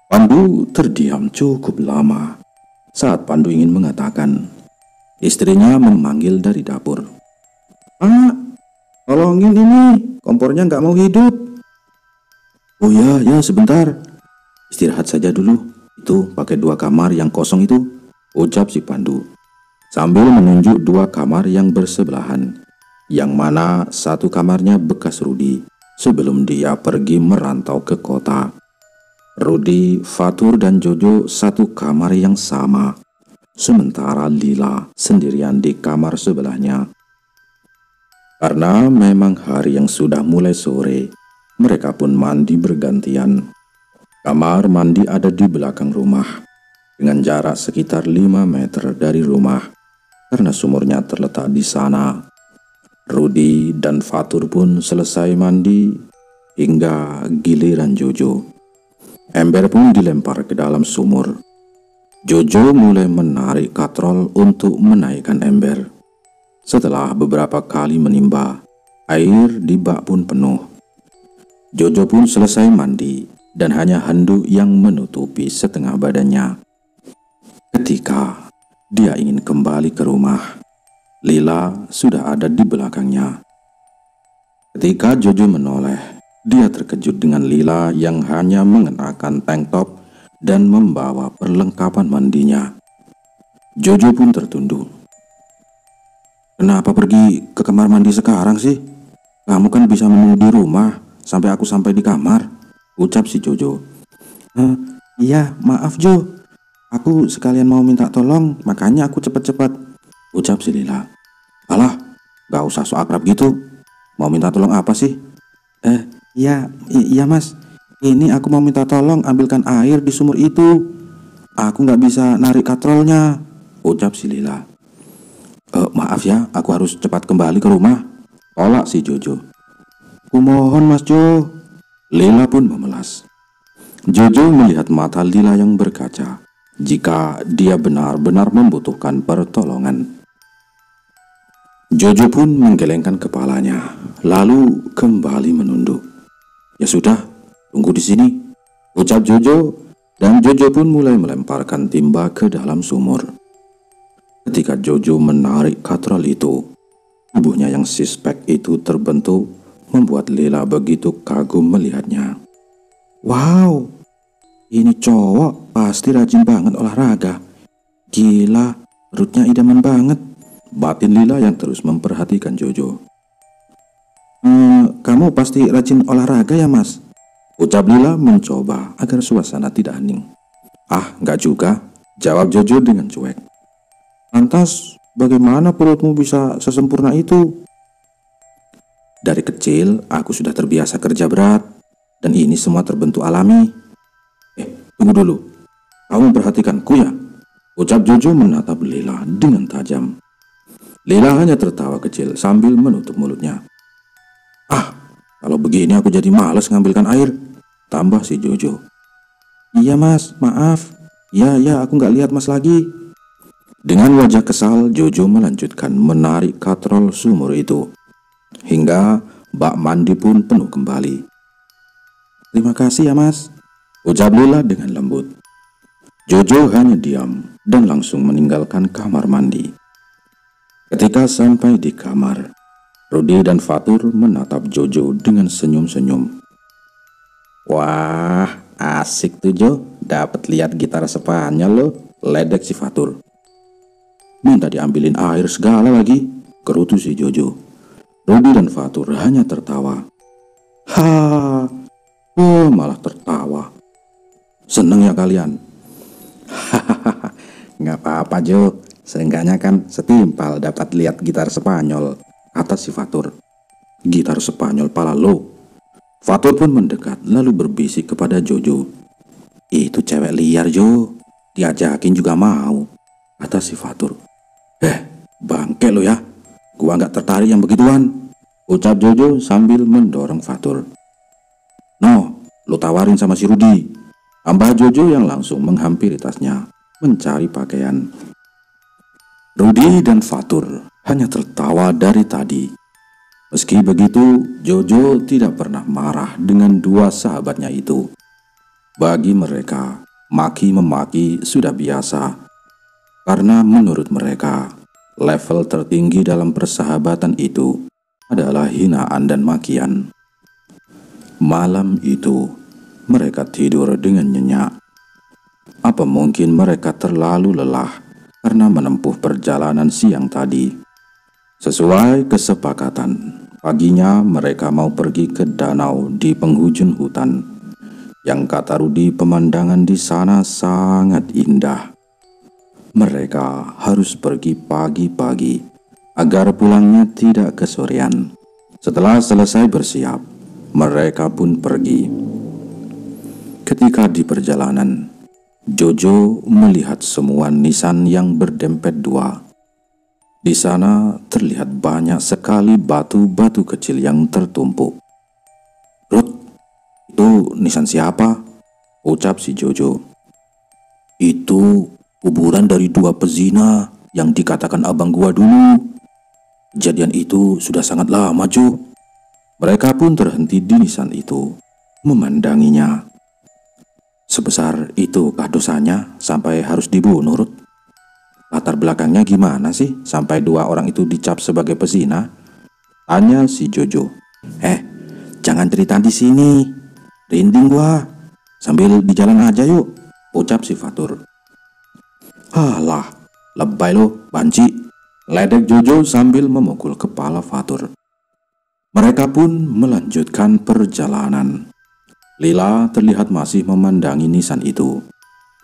Pandu terdiam cukup lama. Saat Pandu ingin mengatakan, istrinya memanggil dari dapur. "Pak, tolongin ini, kompornya nggak mau hidup." "Oh ya sebentar. Istirahat saja dulu. Itu pakai 2 kamar yang kosong itu," ucap si Pandu sambil menunjuk 2 kamar yang bersebelahan, yang mana satu kamarnya bekas Rudi sebelum dia pergi merantau ke kota. Rudi, Fatur, dan Jojo satu kamar yang sama, sementara Lila sendirian di kamar sebelahnya. Karena memang hari yang sudah mulai sore, mereka pun mandi bergantian. Kamar mandi ada di belakang rumah, dengan jarak sekitar 5 meter dari rumah, karena sumurnya terletak di sana. Rudi dan Fatur pun selesai mandi hingga giliran Jojo. Ember pun dilempar ke dalam sumur. Jojo mulai menarik katrol untuk menaikkan ember. Setelah beberapa kali menimba, air di bak pun penuh. Jojo pun selesai mandi dan hanya handuk yang menutupi setengah badannya. Ketika dia ingin kembali ke rumah, Lila sudah ada di belakangnya. Ketika Jojo menoleh, dia terkejut dengan Lila yang hanya mengenakan tank top dan membawa perlengkapan mandinya. Jojo pun tertunduk. "Kenapa pergi ke kamar mandi sekarang sih? Kamu kan bisa menunggu di rumah sampai aku sampai di kamar," ucap si Jojo. Iya, maaf Jo. Aku sekalian mau minta tolong, makanya aku cepet-cepet," ucap si Lila. "Alah, gak usah so akrab gitu. Mau minta tolong apa sih?" Iya mas. Ini aku mau minta tolong ambilkan air di sumur itu. Aku gak bisa narik katrolnya," ucap si Lila. Maaf ya, aku harus cepat kembali ke rumah," tolak si Jojo. "Kumohon mas Jo." Lila pun memelas. Jojo melihat mata Lila yang berkaca jika dia benar-benar membutuhkan pertolongan. Jojo pun menggelengkan kepalanya, lalu kembali menunduk. "Ya sudah, tunggu di sini," ucap Jojo, dan Jojo pun mulai melemparkan timba ke dalam sumur. Ketika Jojo menarik katrol itu, tubuhnya yang sispek itu terbentuk, membuat Lila begitu kagum melihatnya. "Wow, ini cowok pasti rajin banget olahraga. Gila, perutnya idaman banget," batin Lila yang terus memperhatikan Jojo. Kamu pasti rajin olahraga ya mas?" ucap Lila mencoba agar suasana tidak hening. Ah, nggak juga, jawab Jojo dengan cuek. Lantas, bagaimana perutmu bisa sesempurna itu? Dari kecil, aku sudah terbiasa kerja berat, dan ini semua terbentuk alami. Tunggu dulu, kamu perhatikanku ya? Ucap Jojo menatap Lila dengan tajam. Lila hanya tertawa kecil sambil menutup mulutnya. Ah, kalau begini aku jadi malas ngambilkan air, tambah si Jojo. Iya mas, maaf. Ya, aku nggak lihat mas lagi. Dengan wajah kesal, Jojo melanjutkan menarik katrol sumur itu. Hingga bak mandi pun penuh kembali. Terima kasih ya mas, ucap Lila dengan lembut. Jojo hanya diam dan langsung meninggalkan kamar mandi. Ketika sampai di kamar, Rudy dan Fatur menatap Jojo dengan senyum-senyum. Wah, asik tuh Jo, dapat lihat gitar Spanyol lo, ledek si Fatur. Minta diambilin air segala lagi, kerutu si Jojo. Rudy dan Fatur hanya tertawa. Oh malah tertawa. Seneng ya kalian? Hahaha, nggak apa-apa Jo, seenggaknya kan setimpal dapat lihat gitar Spanyol, kata si Fatur. Gitar Spanyol pala lo. Fatur pun mendekat lalu berbisik kepada Jojo. Itu cewek liar Jo, diajakin juga mau, kata si Fatur. Bangke lo ya, gua nggak tertarik yang begituan, ucap Jojo sambil mendorong Fatur. No, lo tawarin sama si Rudy, tambah Jojo yang langsung menghampiri tasnya mencari pakaian. Rudy dan Fatur hanya tertawa dari tadi. Meski begitu, Jojo tidak pernah marah dengan dua sahabatnya itu. Bagi mereka, maki-memaki sudah biasa. Karena menurut mereka, level tertinggi dalam persahabatan itu adalah hinaan dan makian. Malam itu, mereka tidur dengan nyenyak. Apa mungkin mereka terlalu lelah karena menempuh perjalanan siang tadi? Sesuai kesepakatan, paginya mereka mau pergi ke danau di penghujung hutan. Yang kata Rudy, pemandangan di sana sangat indah. Mereka harus pergi pagi-pagi agar pulangnya tidak kesorean. Setelah selesai bersiap, mereka pun pergi. Ketika di perjalanan, Jojo melihat semua nisan yang berdempet dua. Di sana terlihat banyak sekali batu-batu kecil yang tertumpuk. Rut, itu nisan siapa? Ucap si Jojo. Itu kuburan dari dua pezina yang dikatakan abang gua dulu. Kejadian itu sudah sangat lama, Jo. Mereka pun terhenti di nisan itu, memandanginya. Sebesar itukah dosanya sampai harus dibunuh, Rut? Latar belakangnya gimana sih sampai dua orang itu dicap sebagai pezina? Tanya si Jojo. Jangan cerita di sini. Rinding gua. Sambil di jalan aja yuk, ucap si Fatur. Alah, lebay lo, banci, ledek Jojo sambil memukul kepala Fatur. Mereka pun melanjutkan perjalanan. Lila terlihat masih memandangi nisan itu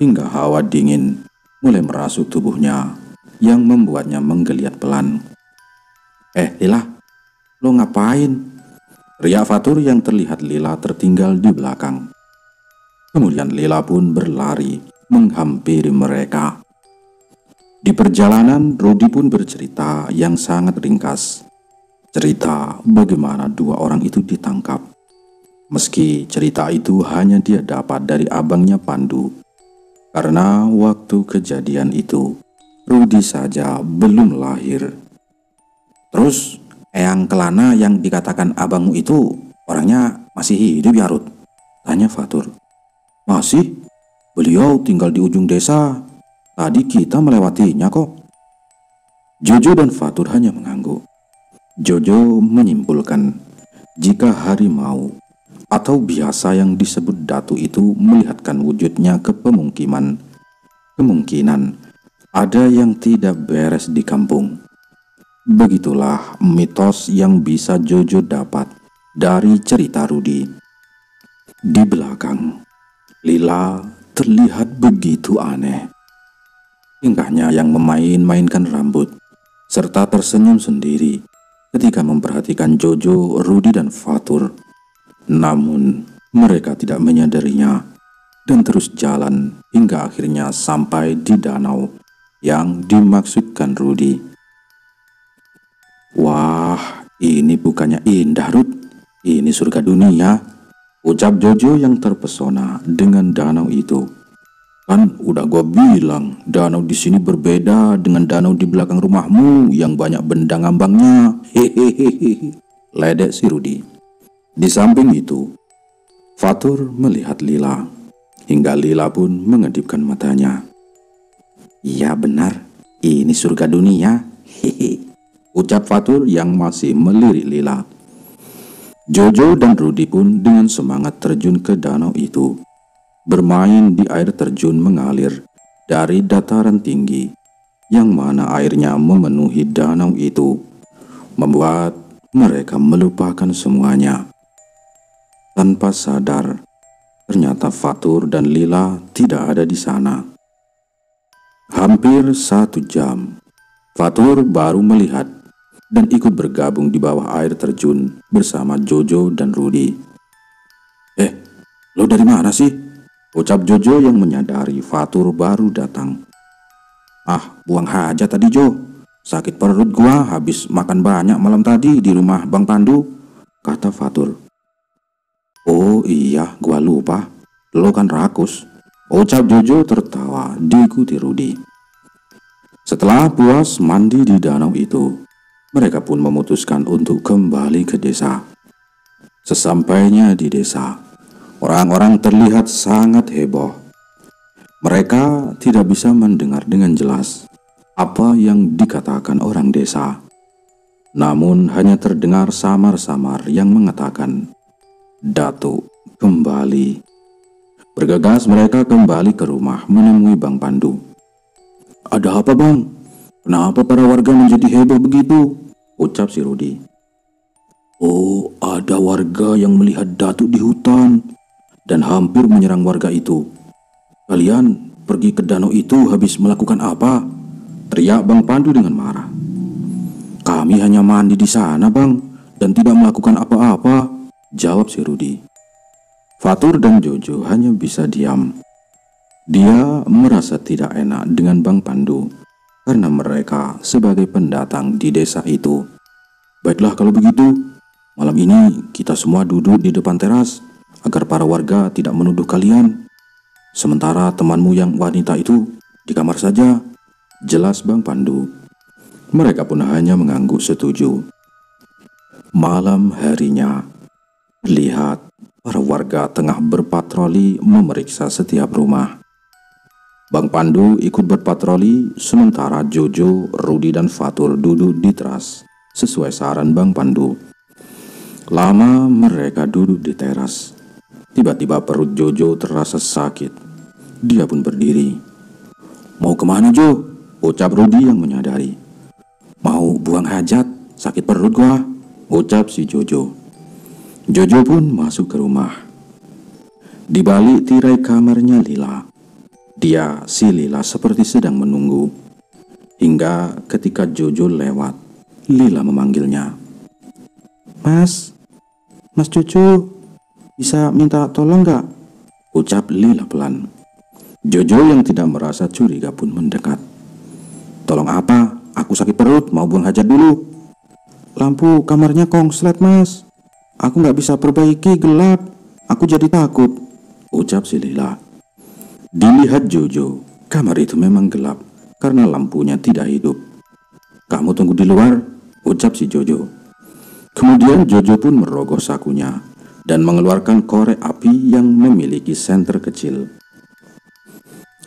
hingga hawa dingin mulai merasuk tubuhnya yang membuatnya menggeliat pelan. Lila, lo ngapain? Riak Fatur yang terlihat Lila tertinggal di belakang. Kemudian Lila pun berlari menghampiri mereka. Di perjalanan, Rudy pun bercerita yang sangat ringkas. Cerita bagaimana dua orang itu ditangkap. Meski cerita itu hanya dia dapat dari abangnya Pandu. Karena waktu kejadian itu, Rudy saja belum lahir. Terus, Eyang Kelana yang dikatakan abangmu itu orangnya masih hidup ya, Rud? Tanya Fatur. Masih? Beliau tinggal di ujung desa. Tadi kita melewatinya kok. Jojo dan Fatur hanya mengangguk. Jojo menyimpulkan, jika harimau atau biasa yang disebut datu itu melihatkan wujudnya ke pemukiman, kemungkinan ada yang tidak beres di kampung. Begitulah mitos yang bisa Jojo dapat dari cerita Rudy. Di belakang, Lila terlihat begitu aneh. Tingkahnya yang memain-mainkan rambut, serta tersenyum sendiri ketika memperhatikan Jojo, Rudy, dan Fatur. Namun, mereka tidak menyadarinya dan terus jalan hingga akhirnya sampai di danau yang dimaksudkan Rudy. "Wah, ini bukannya indah, Rud. Ini surga dunia," ucap Jojo yang terpesona dengan danau itu. "Kan udah gua bilang, danau di sini berbeda dengan danau di belakang rumahmu yang banyak benda ngambangnya." Hehehe, ledek si Rudy. Di samping itu, Fatur melihat Lila, hingga Lila pun mengedipkan matanya. "Iya benar, ini surga dunia," hehe, ucap Fatur yang masih melirik Lila. Jojo dan Rudy pun dengan semangat terjun ke danau itu, bermain di air terjun mengalir dari dataran tinggi, yang mana airnya memenuhi danau itu, membuat mereka melupakan semuanya. Tanpa sadar, ternyata Fatur dan Lila tidak ada di sana. Hampir 1 jam, Fatur baru melihat dan ikut bergabung di bawah air terjun bersama Jojo dan Rudy. Lo dari mana sih?" ucap Jojo yang menyadari Fatur baru datang. "Ah, buang hajat tadi, Jo. Sakit perut gua habis makan banyak malam tadi di rumah Bang Pandu," kata Fatur. "Oh iya, gua lupa. Lo kan rakus," ucap Jojo tertawa diikuti Rudy. Setelah puas mandi di danau itu, mereka pun memutuskan untuk kembali ke desa. Sesampainya di desa, orang-orang terlihat sangat heboh. Mereka tidak bisa mendengar dengan jelas apa yang dikatakan orang desa. Namun hanya terdengar samar-samar yang mengatakan, "Datuk kembali." Bergegas mereka kembali ke rumah menemui Bang Pandu. "Ada apa, Bang? Kenapa para warga menjadi heboh begitu?" ucap si Rudy. "Oh, ada warga yang melihat Datuk di hutan dan hampir menyerang warga itu. Kalian pergi ke danau itu habis melakukan apa?" teriak Bang Pandu dengan marah. "Kami hanya mandi di sana, Bang, dan tidak melakukan apa-apa," jawab si Rudy. Fatur dan Jojo hanya bisa diam. Dia merasa tidak enak dengan Bang Pandu karena mereka sebagai pendatang di desa itu. "Baiklah kalau begitu, malam ini kita semua duduk di depan teras agar para warga tidak menuduh kalian. Sementara temanmu yang wanita itu di kamar saja," jelas Bang Pandu. Mereka pun hanya mengangguk setuju. Malam harinya, terlihat para warga tengah berpatroli memeriksa setiap rumah. Bang Pandu ikut berpatroli, sementara Jojo, Rudy, dan Fatur duduk di teras sesuai saran Bang Pandu. Lama mereka duduk di teras. Tiba-tiba perut Jojo terasa sakit. Dia pun berdiri. "Mau kemana, Jo?" ucap Rudy yang menyadari. "Mau buang hajat, sakit perut gua," ucap si Jojo. Jojo pun masuk ke rumah. Di balik tirai kamarnya Lila, si Lila seperti sedang menunggu. Hingga ketika Jojo lewat, Lila memanggilnya. Mas Jojo, bisa minta tolong gak?" ucap Lila pelan. Jojo yang tidak merasa curiga pun mendekat. "Tolong apa? Aku sakit perut, mau buang hajat dulu." "Lampu kamarnya kongslet, Mas. Aku gak bisa perbaiki, gelap. Aku jadi takut," ucap si Lila. Dilihat Jojo, kamar itu memang gelap karena lampunya tidak hidup. "Kamu tunggu di luar," ucap si Jojo. Kemudian Jojo pun merogoh sakunya dan mengeluarkan korek api yang memiliki senter kecil.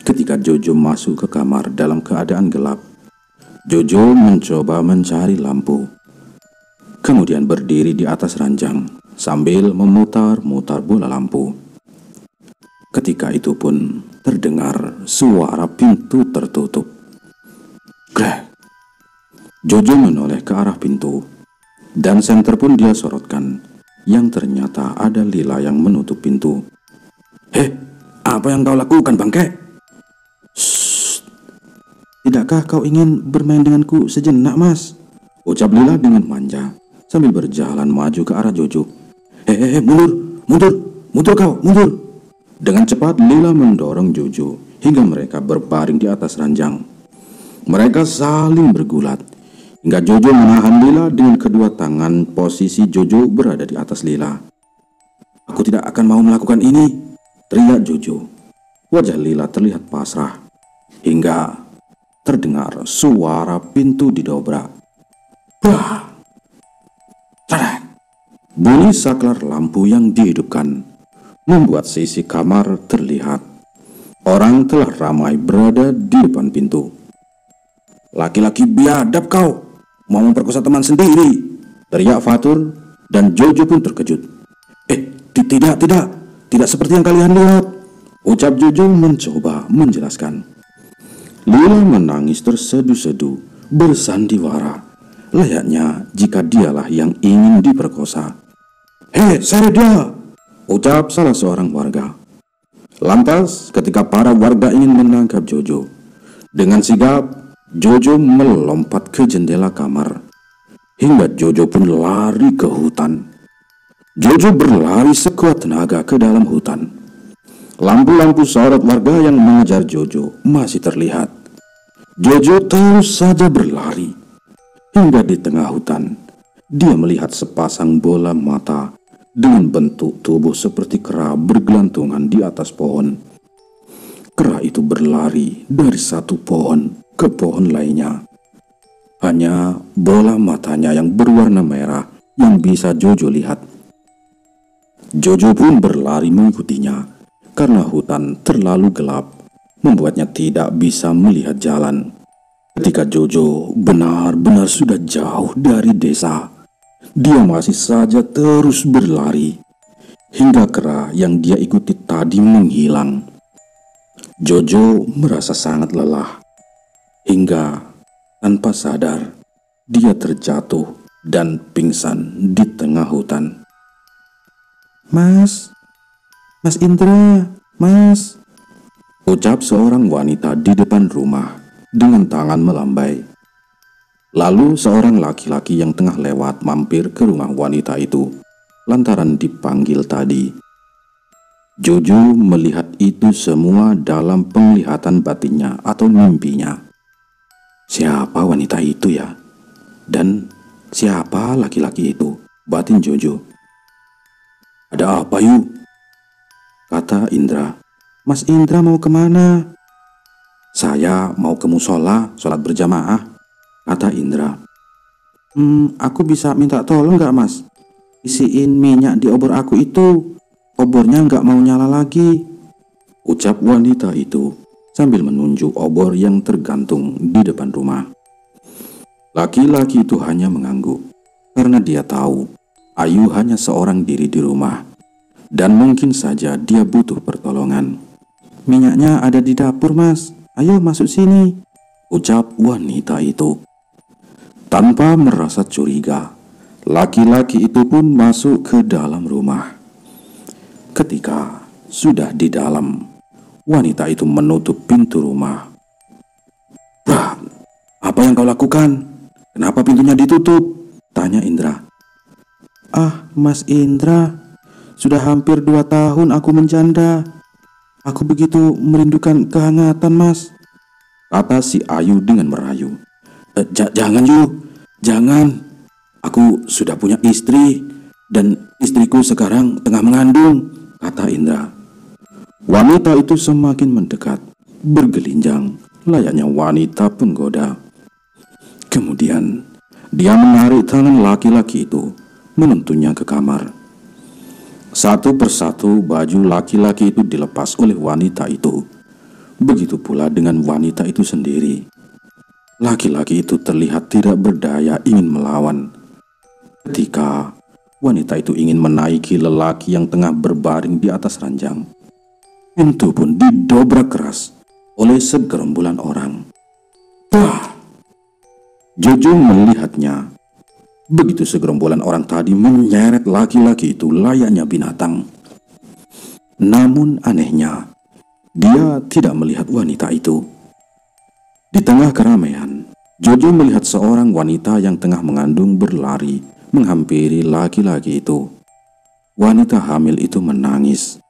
Ketika Jojo masuk ke kamar dalam keadaan gelap, Jojo mencoba mencari lampu. Kemudian berdiri di atas ranjang sambil memutar-mutar bola lampu. Ketika itu pun terdengar suara pintu tertutup. Grek! Jojo menoleh ke arah pintu, dan senter pun dia sorotkan, yang ternyata ada Lila yang menutup pintu. "Apa yang kau lakukan, bangke?" Tidakkah kau ingin bermain denganku sejenak, Mas? Ucap Lila dengan manja sambil berjalan maju ke arah Jojo. Mundur, mundur, mundur kau, mundur. Dengan cepat Lila mendorong Jojo hingga mereka berbaring di atas ranjang. Mereka saling bergulat hingga Jojo menahan Lila dengan kedua tangan. Posisi Jojo berada di atas Lila. Aku tidak akan mau melakukan ini, teriak Jojo. Wajah Lila terlihat pasrah hingga terdengar suara pintu didobrak. Wah! Tadak! Bunyi saklar lampu yang dihidupkan membuat sisi kamar terlihat. Orang telah ramai berada di depan pintu. Laki-laki biadab kau, mau memperkosa teman sendiri, teriak Fatur, dan Jojo pun terkejut. Tidak seperti yang kalian lihat, ucap Jojo mencoba menjelaskan. Lila menangis tersedu-sedu, bersandiwara, layaknya jika dialah yang ingin diperkosa. Seret dia, ucap salah seorang warga. Lantas ketika para warga ingin menangkap Jojo, dengan sigap Jojo melompat ke jendela kamar, hingga Jojo pun lari ke hutan. Jojo berlari sekuat tenaga ke dalam hutan. Lampu-lampu sorot warga yang mengejar Jojo masih terlihat. Jojo terus saja berlari hingga di tengah hutan. Dia melihat sepasang bola mata dengan bentuk tubuh seperti kera bergelantungan di atas pohon. Kera itu berlari dari satu pohon ke pohon lainnya. Hanya bola matanya yang berwarna merah yang bisa Jojo lihat. Jojo pun berlari mengikutinya karena hutan terlalu gelap, membuatnya tidak bisa melihat jalan. Ketika Jojo benar-benar sudah jauh dari desa, dia masih saja terus berlari hingga kera yang dia ikuti tadi menghilang. Jojo merasa sangat lelah hingga tanpa sadar dia terjatuh dan pingsan di tengah hutan. Mas Indra, Mas, ucap seorang wanita di depan rumah dengan tangan melambai. Lalu seorang laki-laki yang tengah lewat mampir ke rumah wanita itu lantaran dipanggil tadi. Jojo melihat itu semua dalam penglihatan batinnya atau mimpinya. Siapa wanita itu ya? Dan siapa laki-laki itu? Batin Jojo. Ada apa yuk? Kata Indra. Mas Indra mau kemana? Saya mau ke musola, sholat berjamaah, kata Indra. Aku bisa minta tolong gak mas? Isiin minyak di obor aku itu. Obornya gak mau nyala lagi, ucap wanita itu sambil menunjuk obor yang tergantung di depan rumah. Laki-laki itu hanya mengangguk karena dia tahu Ayu hanya seorang diri di rumah dan mungkin saja dia butuh pertolongan. Minyaknya ada di dapur mas, ayo masuk sini, ucap wanita itu. Tanpa merasa curiga, laki-laki itu pun masuk ke dalam rumah. Ketika sudah di dalam, wanita itu menutup pintu rumah. Bah, apa yang kau lakukan? Kenapa pintunya ditutup? Tanya Indra. Mas Indra, sudah hampir 2 tahun aku menjanda. Aku begitu merindukan kehangatan mas, kata si Ayu dengan merayu. Jangan yuk, jangan. Aku sudah punya istri dan istriku sekarang tengah mengandung, kata Indra. Wanita itu semakin mendekat, bergelinjang layaknya wanita penggoda. Kemudian dia menarik tangan laki-laki itu, menuntunnya ke kamar. Satu persatu baju laki-laki itu dilepas oleh wanita itu. Begitu pula dengan wanita itu sendiri. Laki-laki itu terlihat tidak berdaya ingin melawan. Ketika wanita itu ingin menaiki lelaki yang tengah berbaring di atas ranjang, pintu pun didobrak keras oleh segerombolan orang. Wah! Jojo melihatnya. Begitu segerombolan orang tadi menyeret laki-laki itu layaknya binatang. Namun anehnya, dia tidak melihat wanita itu. Di tengah keramaian, Jojo melihat seorang wanita yang tengah mengandung berlari menghampiri laki-laki itu. Wanita hamil itu menangis.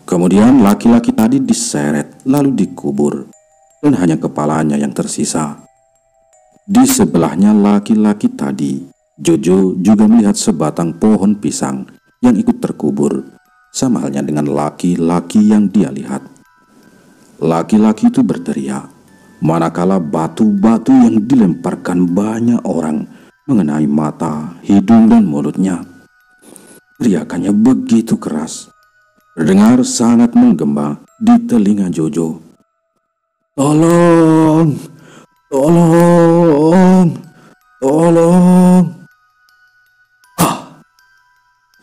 Kemudian laki-laki tadi diseret lalu dikubur dan hanya kepalanya yang tersisa. Di sebelahnya laki-laki tadi, Jojo juga melihat sebatang pohon pisang yang ikut terkubur, sama halnya dengan laki-laki yang dia lihat. Laki-laki itu berteriak, manakala batu-batu yang dilemparkan banyak orang mengenai mata, hidung, dan mulutnya. Teriakannya begitu keras, terdengar sangat menggema di telinga Jojo. Tolong, tolong, tolong.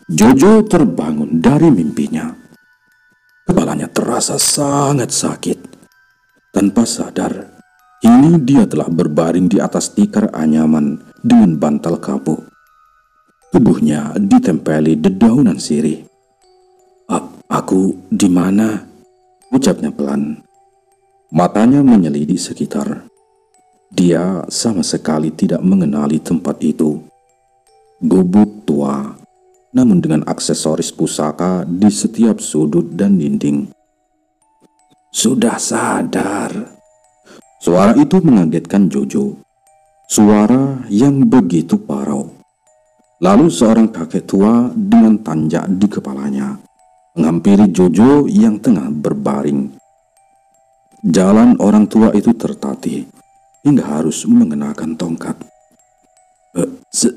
Jojo terbangun dari mimpinya. Kepalanya terasa sangat sakit. Tanpa sadar, kini dia telah berbaring di atas tikar anyaman dengan bantal kapuk. Tubuhnya ditempeli dedaunan sirih. Aku di mana? Ucapnya pelan. Matanya menyelidik sekitar. Dia sama sekali tidak mengenali tempat itu. Gubuk tua, namun dengan aksesoris pusaka di setiap sudut dan dinding. Sudah sadar. Suara itu mengagetkan Jojo. Suara yang begitu parau. Lalu seorang kakek tua dengan tanjak di kepalanya menghampiri Jojo yang tengah berbaring. Jalan orang tua itu tertatih hingga harus mengenakan tongkat.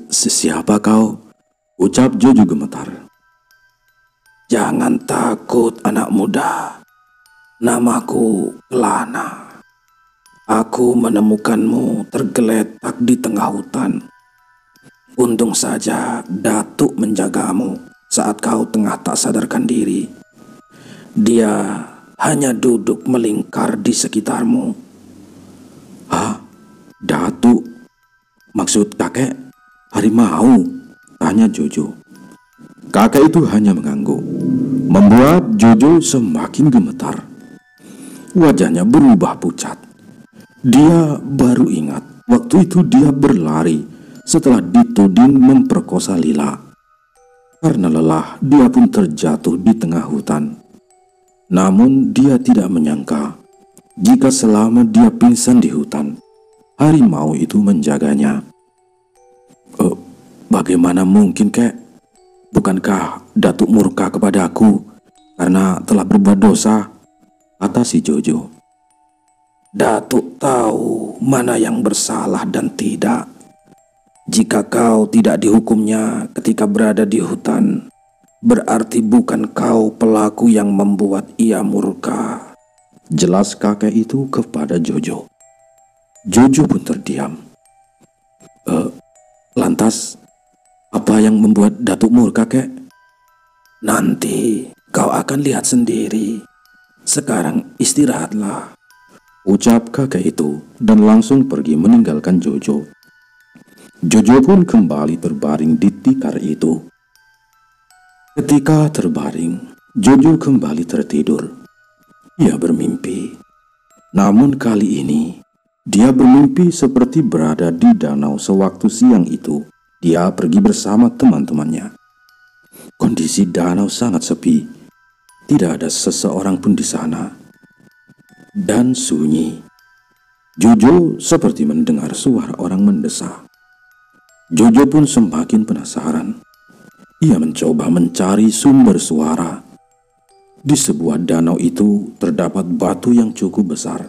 Siapa kau? Ucap Jojo gemetar. Jangan takut anak muda. Namaku Kelana. Aku menemukanmu tergeletak di tengah hutan. Untung saja Datuk menjagamu saat kau tengah tak sadarkan diri. Dia hanya duduk melingkar di sekitarmu. Hah? Datuk? Maksud kakek harimau? Tanya Jojo. Kakek itu hanya mengangguk, membuat Jojo semakin gemetar. Wajahnya berubah pucat. Dia baru ingat waktu itu dia berlari setelah dituding memperkosa Lila. Karena lelah, dia pun terjatuh di tengah hutan. Namun dia tidak menyangka jika selama dia pingsan di hutan, harimau itu menjaganya. Bagaimana mungkin, kek? Bukankah Datuk murka kepadaku karena telah berbuat dosa? Kata si Jojo. Datuk tahu mana yang bersalah dan tidak. Jika kau tidak dihukumnya ketika berada di hutan, berarti bukan kau pelaku yang membuat ia murka. Jelas kakek itu kepada Jojo. Jojo pun terdiam. Lantas, apa yang membuat Datuk murka, kek? Nanti kau akan lihat sendiri. Sekarang istirahatlah. Ucap kakek itu dan langsung pergi meninggalkan Jojo. Jojo pun kembali berbaring di tikar itu. Ketika terbaring, Jojo kembali tertidur. Ia bermimpi. Namun kali ini, dia bermimpi seperti berada di danau sewaktu siang itu. Dia pergi bersama teman-temannya. Kondisi danau sangat sepi. Tidak ada seseorang pun di sana. Dan sunyi. Jojo seperti mendengar suara orang mendesak. Jojo pun semakin penasaran. Ia mencoba mencari sumber suara. Di sebuah danau itu terdapat batu yang cukup besar.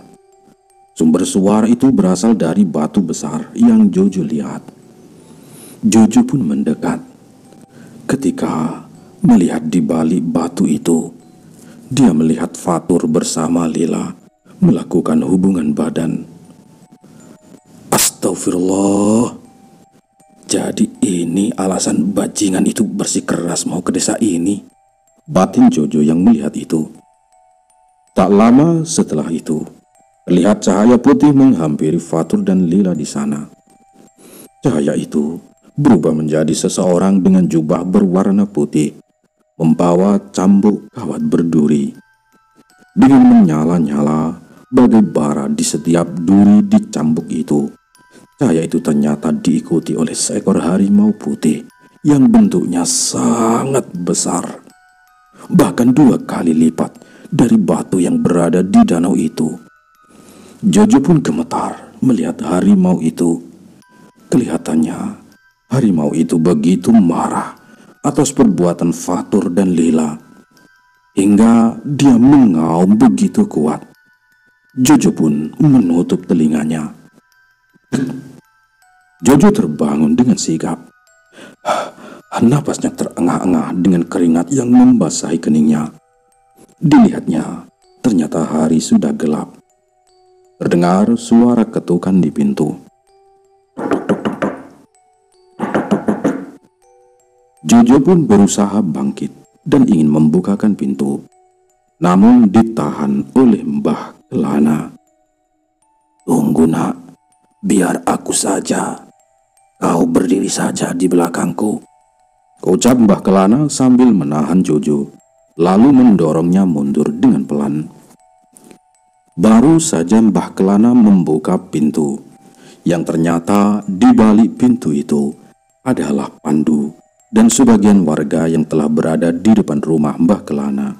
Sumber suara itu berasal dari batu besar yang Jojo lihat. Jojo pun mendekat. Ketika melihat di balik batu itu, dia melihat Fatur bersama Lila melakukan hubungan badan. Astagfirullah. Jadi ini alasan bajingan itu bersikeras mau ke desa ini. Batin Jojo yang melihat itu. Tak lama setelah itu, terlihat cahaya putih menghampiri Fatur dan Lila di sana. Cahaya itu berubah menjadi seseorang dengan jubah berwarna putih, membawa cambuk kawat berduri. Dengan menyala-nyala, bagai bara di setiap duri di cambuk itu. Cahaya itu ternyata diikuti oleh seekor harimau putih yang bentuknya sangat besar, bahkan 2 kali lipat dari batu yang berada di danau itu. Jojo pun gemetar melihat harimau itu. Kelihatannya harimau itu begitu marah atas perbuatan Fatur dan Lila, hingga dia mengaum begitu kuat. Jojo pun menutup telinganya. Jojo terbangun dengan sigap. Napasnya terengah-engah dengan keringat yang membasahi keningnya. Dilihatnya, ternyata hari sudah gelap. Terdengar suara ketukan di pintu. Jojo pun berusaha bangkit dan ingin membukakan pintu, namun ditahan oleh Mbah Kelana. "Tunggu nak, biar aku saja. Kau berdiri saja di belakangku," ucap Mbah Kelana sambil menahan Jojo, lalu mendorongnya mundur dengan pelan. Baru saja Mbah Kelana membuka pintu, yang ternyata di balik pintu itu adalah Pandu dan sebagian warga yang telah berada di depan rumah Mbah Kelana.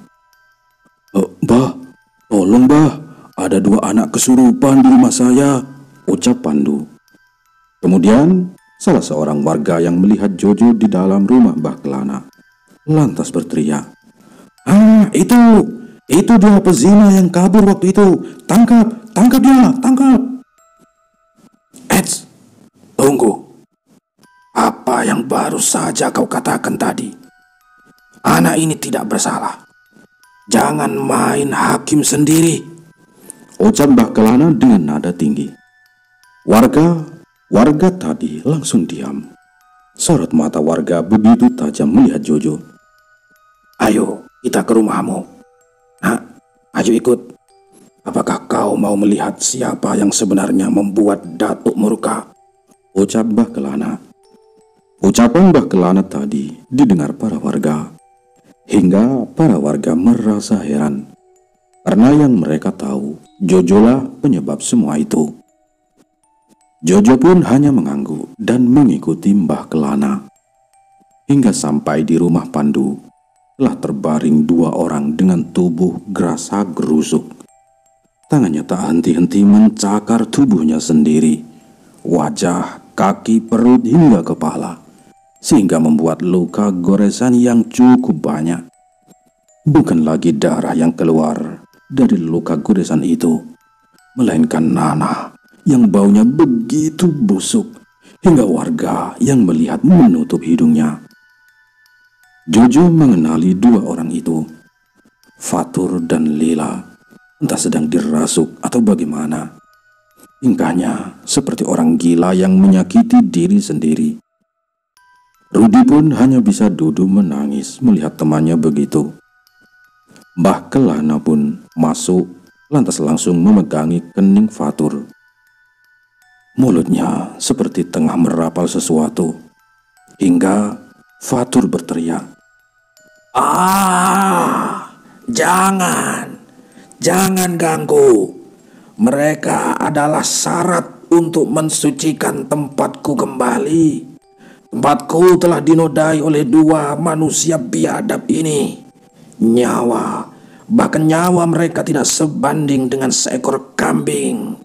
"Mbah, tolong Mbah, ada 2 anak kesurupan di rumah saya," ucap Pandu. Kemudian salah seorang warga yang melihat Jojo di dalam rumah Mbah Kelana lantas berteriak, Itu dia pezina yang kabur waktu itu. Tangkap dia, tangkap." "Eits, tunggu. Apa yang baru saja kau katakan tadi? Anak ini tidak bersalah. Jangan main hakim sendiri," ucap Mbah Kelana dengan nada tinggi. Warga tadi langsung diam. Sorot mata warga begitu tajam melihat Jojo. "Ayo kita ke rumahmu. Nak, ayo ikut. Apakah kau mau melihat siapa yang sebenarnya membuat Datuk murka?" ucap Mbah Kelana. Ucapan Mbah Kelana tadi didengar para warga, hingga para warga merasa heran, karena yang mereka tahu Jojolah penyebab semua itu. Jojo pun hanya mengangguk dan mengikuti Mbah Kelana. Hingga sampai di rumah Pandu, telah terbaring 2 orang dengan tubuh gerasa gerusuk. Tangannya tak henti-henti mencakar tubuhnya sendiri, wajah, kaki, perut hingga kepala, sehingga membuat luka goresan yang cukup banyak. Bukan lagi darah yang keluar dari luka goresan itu, melainkan nanah yang baunya begitu busuk hingga warga yang melihat menutup hidungnya. Jojo mengenali 2 orang itu, Fatur dan Lila, entah sedang dirasuk atau bagaimana. Tingkahnya seperti orang gila yang menyakiti diri sendiri. Rudi pun hanya bisa duduk menangis melihat temannya begitu. Mbah Kelana pun masuk lantas langsung memegangi kening Fatur. Mulutnya seperti tengah merapal sesuatu, hingga Fatur berteriak, Jangan ganggu. Mereka adalah syarat untuk mensucikan tempatku kembali. Tempatku telah dinodai oleh 2 manusia biadab ini. Bahkan nyawa mereka tidak sebanding dengan seekor kambing."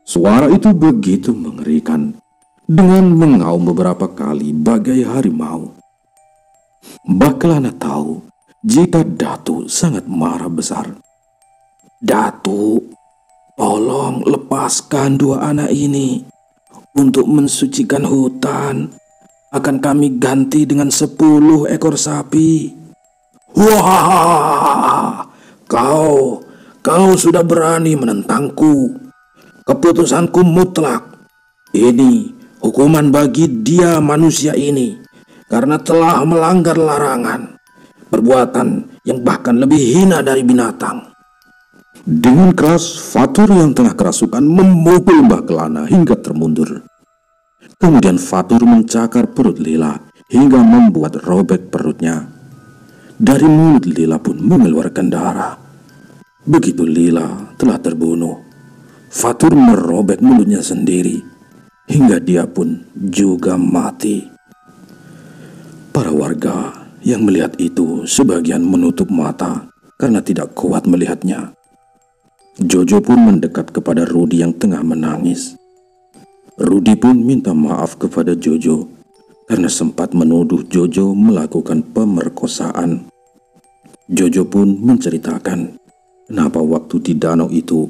Suara itu begitu mengerikan, dengan mengaum beberapa kali bagai harimau. Mbah Kelana tahu jika Datuk sangat marah besar. "Datuk, tolong lepaskan 2 anak ini. Untuk mensucikan hutan, akan kami ganti dengan 10 ekor sapi." "Wah, kau sudah berani menentangku. Keputusanku mutlak. Ini hukuman bagi dia manusia ini karena telah melanggar larangan. Perbuatan yang bahkan lebih hina dari binatang." Dengan keras, Fatur yang tengah kerasukan memukul Mbah Kelana hingga termundur. Kemudian Fatur mencakar perut Lila hingga membuat robek perutnya. Dari mulut Lila pun mengeluarkan darah. Begitu Lila telah terbunuh, Fatur merobek mulutnya sendiri hingga dia pun juga mati. Para warga yang melihat itu sebagian menutup mata karena tidak kuat melihatnya. Jojo pun mendekat kepada Rudi yang tengah menangis. Rudi pun minta maaf kepada Jojo karena sempat menuduh Jojo melakukan pemerkosaan. Jojo pun menceritakan kenapa waktu di danau itu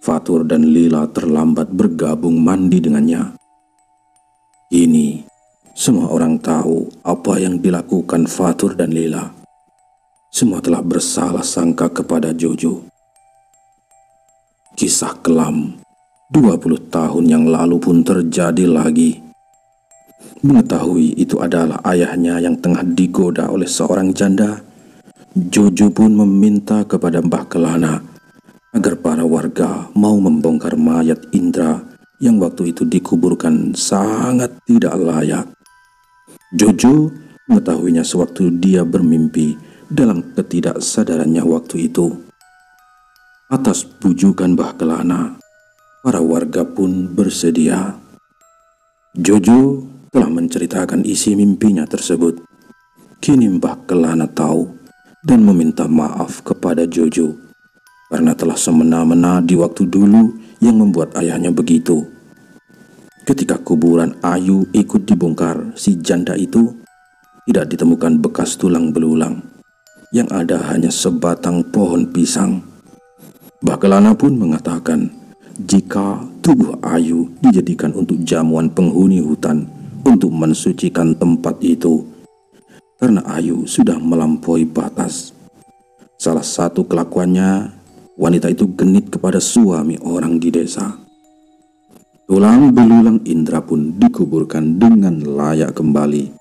Fatur dan Lila terlambat bergabung mandi dengannya. Kini semua orang tahu apa yang dilakukan Fatur dan Lila. Semua telah bersalah sangka kepada Jojo. Kisah kelam 20 tahun yang lalu pun terjadi lagi. Mengetahui itu adalah ayahnya yang tengah digoda oleh seorang janda, Jojo pun meminta kepada Mbah Kelana agar para warga mau membongkar mayat Indra yang waktu itu dikuburkan sangat tidak layak. Jojo mengetahuinya sewaktu dia bermimpi dalam ketidaksadarannya waktu itu. Atas bujukan Mbah Kelana, para warga pun bersedia. Jojo telah menceritakan isi mimpinya tersebut. Kini Mbah Kelana tahu dan meminta maaf kepada Jojo karena telah semena-mena di waktu dulu yang membuat ayahnya begitu. Ketika kuburan Ayu ikut dibongkar si janda itu, tidak ditemukan bekas tulang belulang. Yang ada hanya sebatang pohon pisang. Mbah Kelana pun mengatakan jika tubuh Ayu dijadikan untuk jamuan penghuni hutan untuk mensucikan tempat itu, karena Ayu sudah melampaui batas. Salah satu kelakuannya, wanita itu genit kepada suami orang di desa. Tulang belulang Indra pun dikuburkan dengan layak kembali.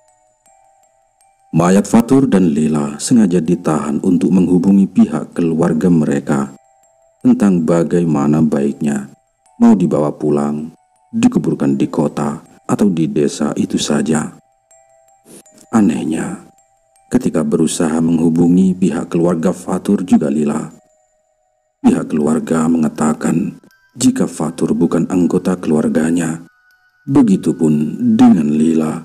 Mayat Fatur dan Lila sengaja ditahan untuk menghubungi pihak keluarga mereka tentang bagaimana baiknya mau dibawa pulang, dikuburkan di kota atau di desa itu saja. Anehnya, ketika berusaha menghubungi pihak keluarga Fatur juga Lila, pihak keluarga mengatakan jika Fatur bukan anggota keluarganya. Begitupun dengan Lila.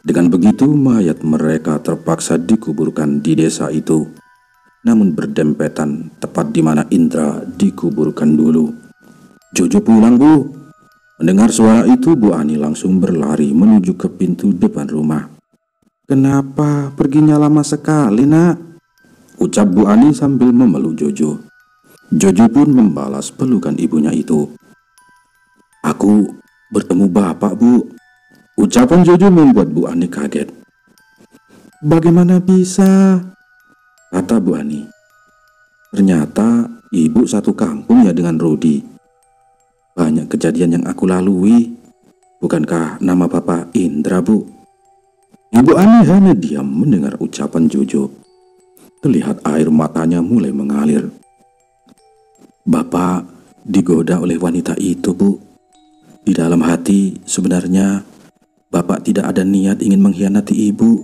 Dengan begitu mayat mereka terpaksa dikuburkan di desa itu, namun berdempetan tepat di mana Indra dikuburkan dulu. Jojo pulang, Bu. Mendengar suara itu, Bu Ani langsung berlari menuju ke pintu depan rumah. Kenapa perginya lama sekali, Nak? Ucap Bu Ani sambil memeluk Jojo. Jojo pun membalas pelukan ibunya itu. Aku bertemu Bapak, Bu. Ucapan Jojo membuat Bu Ani kaget. Bagaimana bisa? Kata Bu Ani. Ternyata ibu satu kampung ya dengan Rudi. Banyak kejadian yang aku lalui. Bukankah nama Bapak Indra, Bu? Ibu Ani hanya diam mendengar ucapan Jojo. Terlihat air matanya mulai mengalir. Bapak digoda oleh wanita itu, Bu. Di dalam hati sebenarnya Bapak tidak ada niat ingin mengkhianati ibu.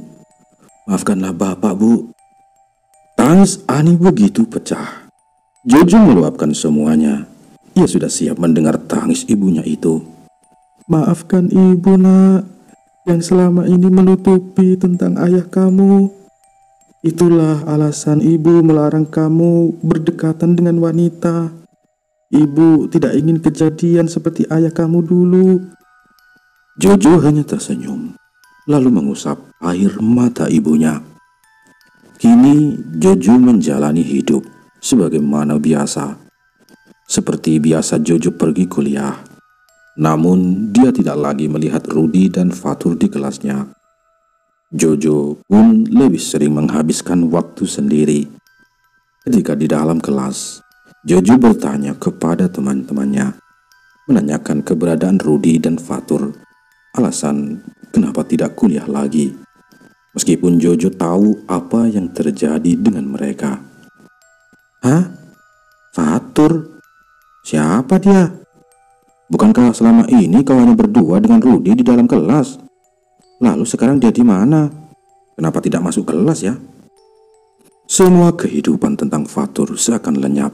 Maafkanlah Bapak, Bu. Tangis Ani begitu pecah. Jojo meluapkan semuanya. Ia sudah siap mendengar tangis ibunya itu. Maafkan ibu, Nak, yang selama ini menutupi tentang ayah kamu. Itulah alasan ibu melarang kamu berdekatan dengan wanita. Ibu tidak ingin kejadian seperti ayah kamu dulu. Jojo hanya tersenyum, lalu mengusap air mata ibunya. Kini Jojo menjalani hidup sebagaimana biasa. Seperti biasa Jojo pergi kuliah. Namun dia tidak lagi melihat Rudi dan Fatur di kelasnya. Jojo pun lebih sering menghabiskan waktu sendiri. Ketika di dalam kelas, Jojo bertanya kepada teman-temannya, menanyakan keberadaan Rudi dan Fatur. Alasan kenapa tidak kuliah lagi. Meskipun Jojo tahu apa yang terjadi dengan mereka. Hah? Fatur? Siapa dia? Bukankah selama ini kau hanya berdua dengan Rudi di dalam kelas? Lalu sekarang dia di mana? Kenapa tidak masuk kelas ya? Semua kehidupan tentang Fatur seakan lenyap.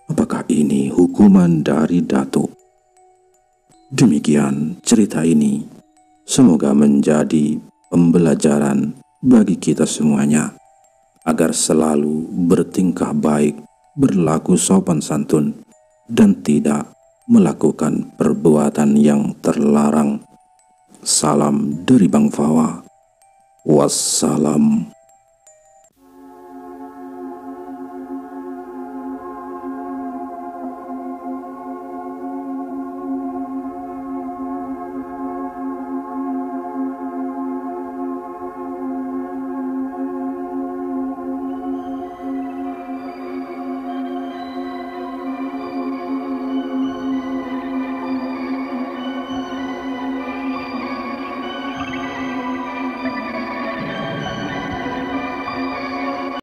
Apakah ini hukuman dari Datuk? Demikian cerita ini. Semoga menjadi pembelajaran bagi kita semuanya, agar selalu bertingkah baik, berlaku sopan santun, dan tidak melakukan perbuatan yang terlarang. Salam dari Bang Fawa. Wassalam.